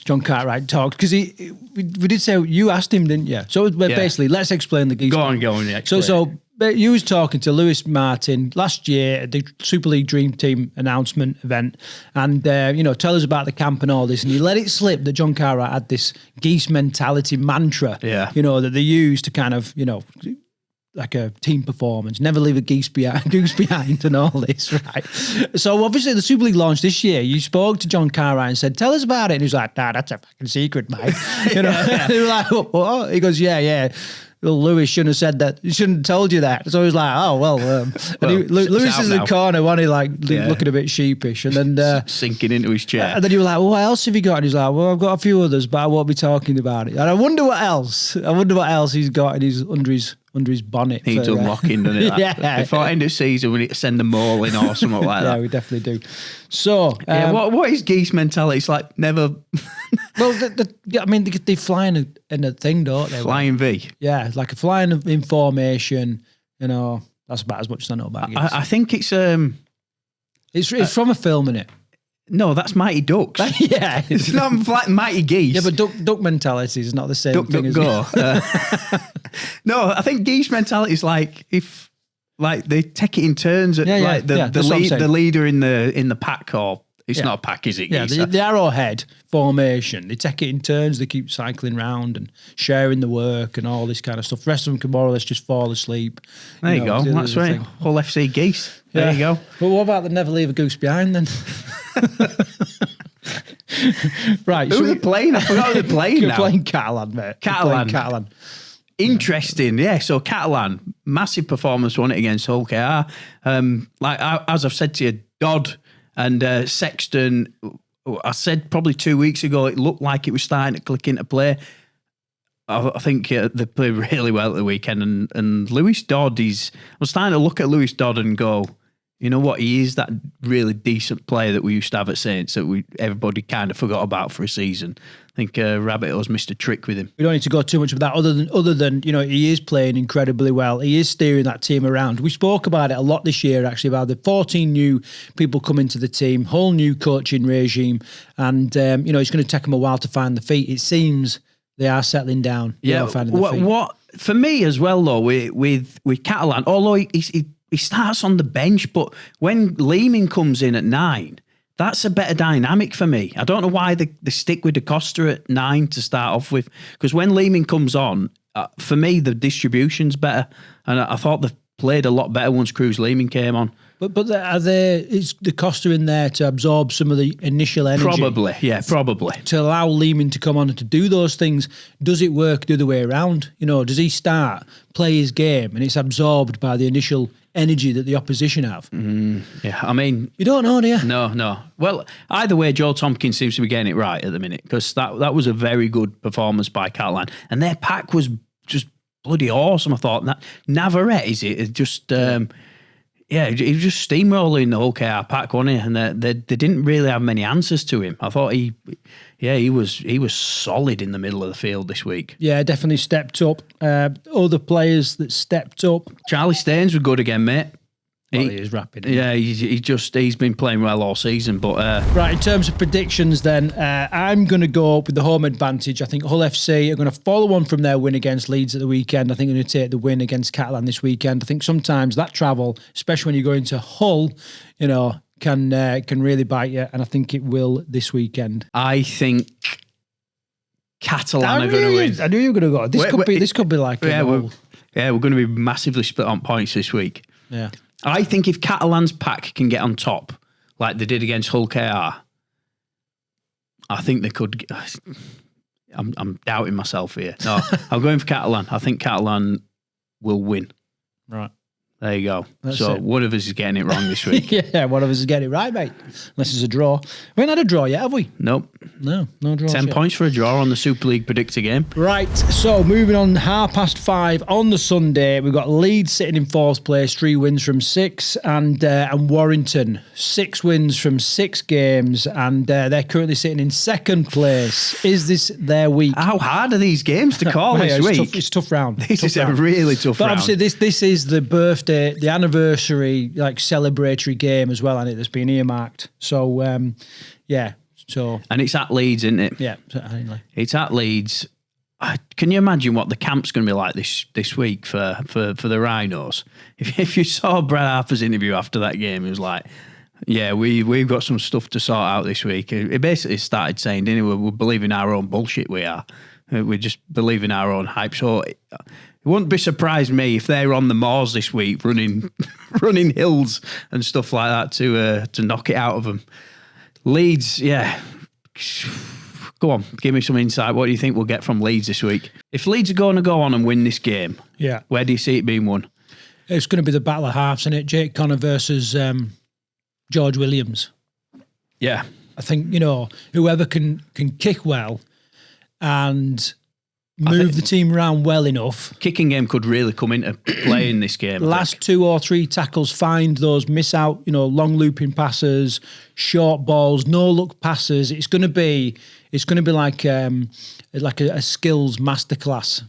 S2: John Cartwright talked, because we did say, you asked him, didn't you? So basically, let's explain the geese.
S1: Go on. Yeah,
S2: so you was talking to Lewis Martin last year at the Super League Dream Team announcement event, and tell us about the camp and all this, and he let it slip that John Cartwright had this geese mentality mantra, that they use to kind of, like a team performance, never leave a goose behind and all this, right? So obviously the Super League launched this year. You spoke to John Cartwright and said, tell us about it. And he was like, nah, that's a fucking secret, mate. They were like, what? He goes, yeah. Well, Lewis shouldn't have said that. He shouldn't have told you that. So he was like, oh, well. Lewis is in the corner, wasn't he, looking a bit sheepish. And then
S1: sinking into his chair.
S2: And then you were like, well, what else have you got? And he's like, well, I've got a few others, but I won't be talking about it. And I wonder what else he's got under his bonnet.
S1: Needs unlocking, doesn't it?
S2: Yeah.
S1: Before end of season, we need to send them all in or something like that.
S2: Yeah, we definitely do. So,
S1: what is geese mentality? It's like never.
S2: Well, they fly in a thing, don't they?
S1: Flying V.
S2: Yeah, like a flying in formation. That's about as much as I know about geese.
S1: I think it's
S2: It's from a film, innit?
S1: No, that's Mighty Ducks.
S2: Yeah.
S1: It's not like Mighty Geese.
S2: Yeah, but duck mentality is not the same thing as
S1: go. No, I think geese mentality is like if they take it in turns at the leader in the pack, or it's not a pack, is it?
S2: Yeah, the arrowhead formation. They take it in turns. They keep cycling round and sharing the work and all this kind of stuff. The rest of them can more or less just fall asleep.
S1: There you go. That's right. Hull FC geese. There you go.
S2: But what about the never leave a goose behind then? Right.
S1: Who are they playing? I forgot who they're playing now.
S2: They're playing Catalan, mate.
S1: Catalan. Interesting, yeah. So Catalan, massive performance, won it against Hull KR. As I've said to you, Dodd and Sexton, I said probably 2 weeks ago, it looked like it was starting to click into play. I think they played really well at the weekend. And Lewis Dodd, I was starting to look at Lewis Dodd and go, you know what, he is that really decent player that we used to have at Saints that everybody kind of forgot about for a season. I think Rabbitoh's missed a trick with him. We
S2: don't need to go too much of that other than he is playing incredibly well. He is steering that team around. We spoke about it a lot this year, actually, about the 14 new people coming to the team, whole new coaching regime, and it's going to take them a while to find the feet. It seems they are settling down.
S1: Yeah, what for me as well though with Catalan, although he starts on the bench, but when Leigh comes in at 9, that's a better dynamic for me. I don't know why they stick with Da Costa at 9 to start off with, because when Leigh comes on, for me, the distribution's better. And I thought they played a lot better once Cruz Lehman came on.
S2: But is the Costa in there to absorb some of the initial energy?
S1: Probably, yeah, probably.
S2: To allow Lehman to come on and to do those things. Does it work the other way around? Does he start, play his game, and it's absorbed by the initial energy that the opposition have?
S1: Yeah, I mean...
S2: You don't know, do you?
S1: No. Well, either way, Joel Tompkins seems to be getting it right at the minute, because that was a very good performance by Catalan. And their pack was just bloody awesome, I thought. Navarrete, is it? It just... Yeah, he was just steamrolling the whole KR pack, wasn't he? And they didn't really have many answers to him. I thought he was solid in the middle of the field this week.
S2: Yeah, definitely stepped up. Other players that stepped up.
S1: Charlie Staines was good again, mate.
S2: Well, he is rapid.
S1: Yeah, he's been playing well all season. But
S2: right, in terms of predictions, then I'm going to go up with the home advantage. I think Hull FC are going to follow on from their win against Leeds at the weekend. I think they're going to take the win against Catalan this weekend. I think sometimes that travel, especially when you go into Hull, can really bite you, and I think it will this weekend.
S1: I think Catalan are going to win.
S2: I knew you were going to go. This could be like
S1: we're going to be massively split on points this week.
S2: Yeah.
S1: I think if Catalan's pack can get on top, like they did against Hull KR, I think they could. I'm doubting myself here. No, I'm going for Catalan. I think Catalan will win.
S2: Right.
S1: There you go. One of us is getting it wrong this week.
S2: Yeah, one of us is getting it right, mate. Unless it's a draw. We ain't had a draw yet, have we?
S1: Nope.
S2: No draw.
S1: 10 points for a draw on the Super League Predictor game.
S2: Right, so moving on, 5:30 on the Sunday, we've got Leeds sitting in 4th place, 3 wins from 6, and Warrington, 6 wins from 6 games, and they're currently sitting in 2nd place. Is this their week?
S1: How hard are these games to call this week?
S2: It's a tough round.
S1: This is a really tough round.
S2: But obviously this is the birthday, the anniversary, like celebratory game as well, and it that's been earmarked. So, yeah. So,
S1: and it's at Leeds, isn't it?
S2: Yeah, certainly.
S1: It's at Leeds. Can you imagine what the camp's going to be like this week for the Rhinos? If you saw Brad Harper's interview after that game, he was like, "Yeah, we've got some stuff to sort out this week." He basically started saying, "Didn't we? We're believing our own bullshit. We are. We just believe in our own hype." So it wouldn't be surprised me if they're on the moors this week, running hills and stuff like that to knock it out of them. Leeds, yeah. Go on, give me some insight. What do you think we'll get from Leeds this week? If Leeds are going to go on and win this game, where do you see it being won?
S2: It's going to be the battle of halves, isn't it? Jake Connor versus George Williams.
S1: Yeah.
S2: I think, whoever can kick well and move the team around well enough.
S1: Kicking game could really come into play in this game.
S2: Last 2 or 3 tackles, find those miss out, long looping passes, short balls, no look passes. It's going to be like a skills masterclass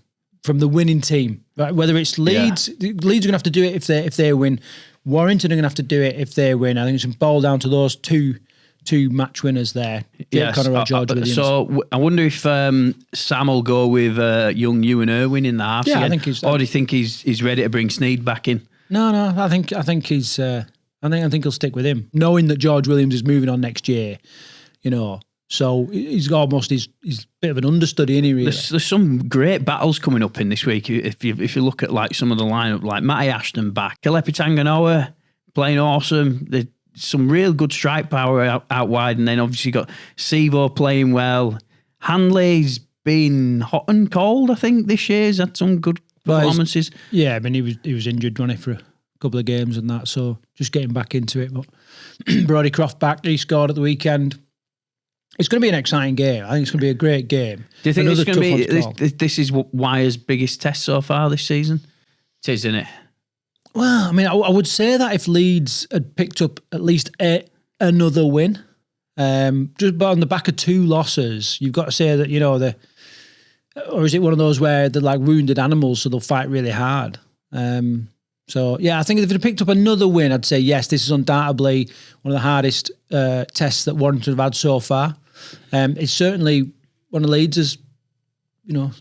S2: from the winning team. Right? Whether it's Leeds, Leeds are going to have to do it if they win. Warrington are going to have to do it if they win. I think it's going to boil down to those two match winners there.
S1: Yes.
S2: Connor or George Williams.
S1: So I wonder if Sam will go with young Ewan Irwin in the halves again.
S2: I think he's.
S1: Or do you think he's ready to bring Sneed back in?
S2: No. I think he's. I think he'll stick with him, knowing that George Williams is moving on next year. So he's almost he's a bit of an understudy, isn't he? Really?
S1: There's some great battles coming up in this week. If you look at like some of the lineup, like Matty Ashton back, Kalepi Tanganoa playing awesome. Some real good strike power out wide, and then obviously got Sevo playing well. Hanley's been hot and cold, I think, this year. He's had some good performances.
S2: I mean, he was injured, wasn't he, for a couple of games and that, so just getting back into it. But Brodie Croft back, he scored at the weekend. It's going to be an exciting game. I think it's going to be a great game.
S1: Do you think it's going to be this is Wire's biggest test so far this season? It is, isn't it?
S2: Well, I mean, I would say that if Leeds had picked up at least another win, just on the back of 2 losses, you've got to say that, or is it one of those where they're like wounded animals, so they'll fight really hard? So, yeah, I think if they'd picked up another win, I'd say, yes, this is undoubtedly one of the hardest tests that Warrington have had so far. It's certainly one of Leeds'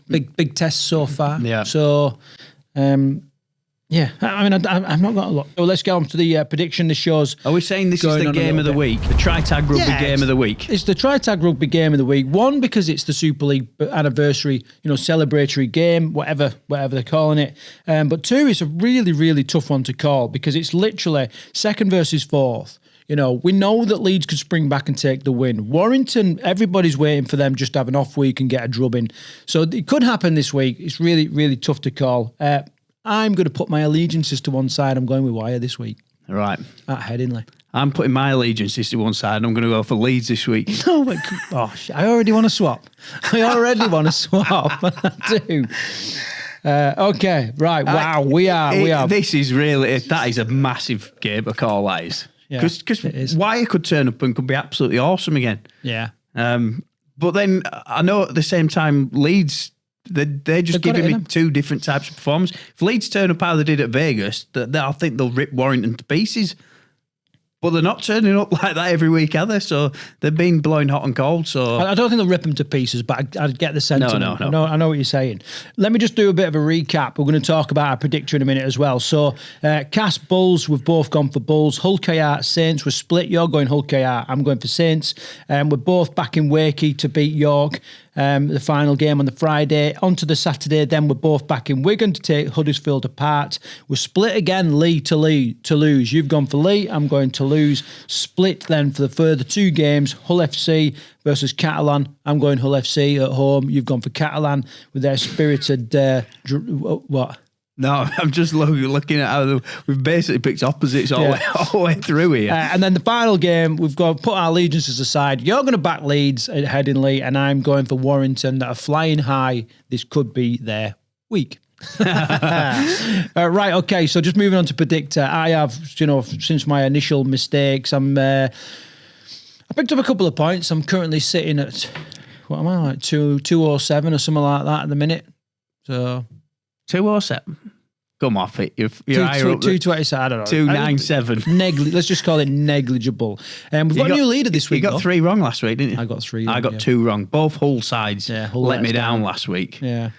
S2: big tests so far.
S1: Yeah.
S2: So, Yeah, I mean, I've not got a lot. So let's get on to the prediction. The show's.
S1: Are we saying this is the game of the week? The Tag Rugby game of the week?
S2: It's the Tag Rugby game of the week. One, because it's the Super League anniversary, celebratory game, whatever they're calling it. But two, it's a really, really tough one to call because it's literally second versus fourth. We know that Leeds could spring back and take the win. Warrington, everybody's waiting for them just to have an off week and get a drubbing. So it could happen this week. It's really, really tough to call. I'm going to put my allegiances to one side. I'm going with Wire this week.
S1: Right.
S2: At Headingley.
S1: I'm putting my allegiances to one side and I'm going to go for Leeds this week.
S2: No, but gosh, I already want to swap. I do. Okay, right. Wow, we are.
S1: This is really, that is a massive game to call, that is. Because Wire could turn up and could be absolutely awesome again.
S2: Yeah.
S1: But then I know at the same time, Leeds, they're just giving me two different types of performance. If Leeds turn up how they did at Vegas, I think they'll rip Warrington to pieces. But they're not turning up like that every week, are they? So they've been blowing hot and cold. So
S2: I don't think they'll rip them to pieces, but I get the sentiment.
S1: No.
S2: I know what you're saying. Let me just do a bit of a recap. We're going to talk about our predictor in a minute as well. So Cass Bulls, we've both gone for Bulls. Hull KR Saints, we're split. You're going Hull KR, I'm going for Saints. We're both back in Wakey to beat York. The final game on the Friday. On to the Saturday, then we're both back in Wigan to take Huddersfield apart. We're split again, Leigh to Toulouse. You've gone for Leigh, I'm going to Toulouse. Split then for the further two games, Hull FC versus Catalan. I'm going Hull FC at home. You've gone for Catalan with their spirited... what?
S1: No, I'm just looking at how we've basically picked opposites all the way through here.
S2: And then the final game, we've got to put our allegiances aside. You're going to back Leeds at Headingley, and I'm going for Warrington that are flying high. This could be their week. Right, okay, so just moving on to Predictor. I have, since my initial mistakes, I picked up a couple of points. I'm currently sitting at, what am I, like 207 or something like that at the minute. So...
S1: 207. Come off it. You're higher up.
S2: 227. I don't know.
S1: 297.
S2: Let's just call it negligible. We've got a new leader this week.
S1: You got 3 wrong last week, didn't you?
S2: I got 3.
S1: I got 2 wrong. Both Hull sides
S2: Hull
S1: let me down last week.
S2: Yeah.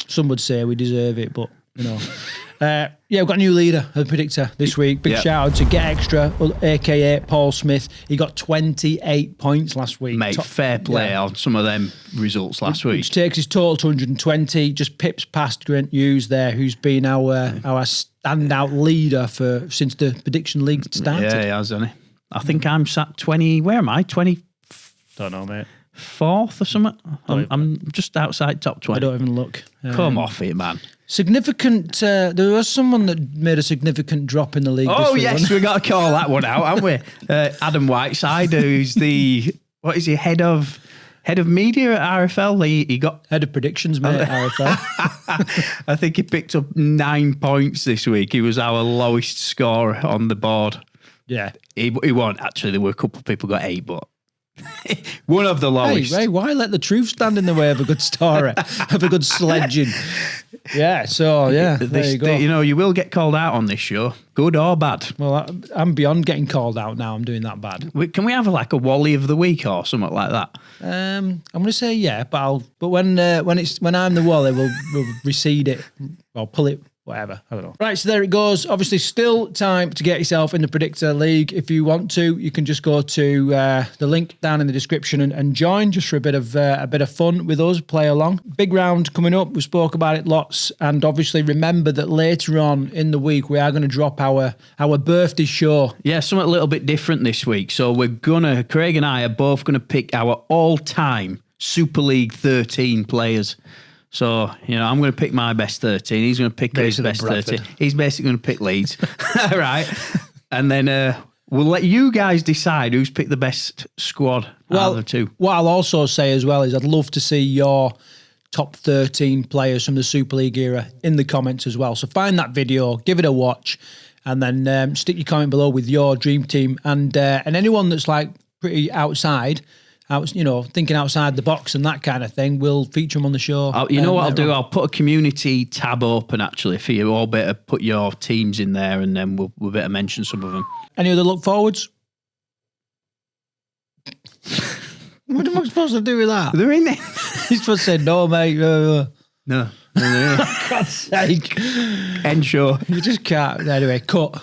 S2: Some would say we deserve it, but we've got a new leader of the Predictor this week. Big shout out to Get Extra, aka Paul Smith. He got 28 points last week.
S1: Mate, fair play on some of them results last week. Which
S2: takes his total to 120. Just pips past Grant Hughes there, who's been our standout leader since the Prediction League started.
S1: Yeah, he has, hasn't he? I think I'm sat 20. Where am I? 20.
S2: Don't know, mate.
S1: 4th or something. I'm just outside top 20.
S2: I don't even look.
S1: Come off it, man.
S2: Significant. There was someone that made a significant drop in the league.
S1: Oh yes, we got to call that one out, haven't we? Adam Whiteside, who's the head of media at RFL. He got
S2: head of predictions, mate. At RFL.
S1: I think he picked up 9 points this week. He was our lowest scorer on the board.
S2: Yeah,
S1: he won. Actually, there were a couple of people got 8, but. One of the lowest.
S2: Hey, Ray, why let the truth stand in the way of a good story, of a good sledging? Yeah, so there you go.
S1: You will get called out on this show, good or bad.
S2: Well, I'm beyond getting called out now. I'm doing that bad.
S1: Can we have a Wally of the week or something like that?
S2: I'm going to say yeah, but when I'm the Wally, we'll recede it. I'll pull it. Whatever, I don't know. Right, so there it goes. Obviously, still time to get yourself in the Predictor League. If you want to, you can just go to the link down in the description and join just for a bit of fun with us, play along. Big round coming up. We spoke about it lots, and obviously remember that later on in the week we are going to drop our birthday show. Yeah, something a little bit different this week. So Craig and I are both gonna pick our all-time Super League 13 players. So, I'm going to pick my best 13. He's going to pick his best Bradford.
S1: 13. He's basically going to pick Leeds. Right. And then we'll let you guys decide who's picked the best squad out of the two.
S2: What I'll also say as well is I'd love to see your top 13 players from the Super League era in the comments as well. So find that video, give it a watch, and then stick your comment below with your dream team. And anyone that's pretty outside... thinking outside the box and that kind of thing, we'll feature them on the show.
S1: What I'll do? I'll put a community tab open, actually, for you all. Better put your teams in there, and then we'll better mention some of them.
S2: Any other look forwards? What am I supposed to do with that?
S1: They're in there.
S2: He's supposed to say, no, mate.
S1: No.
S2: God's sake.
S1: End show.
S2: You just can't. Anyway, cut.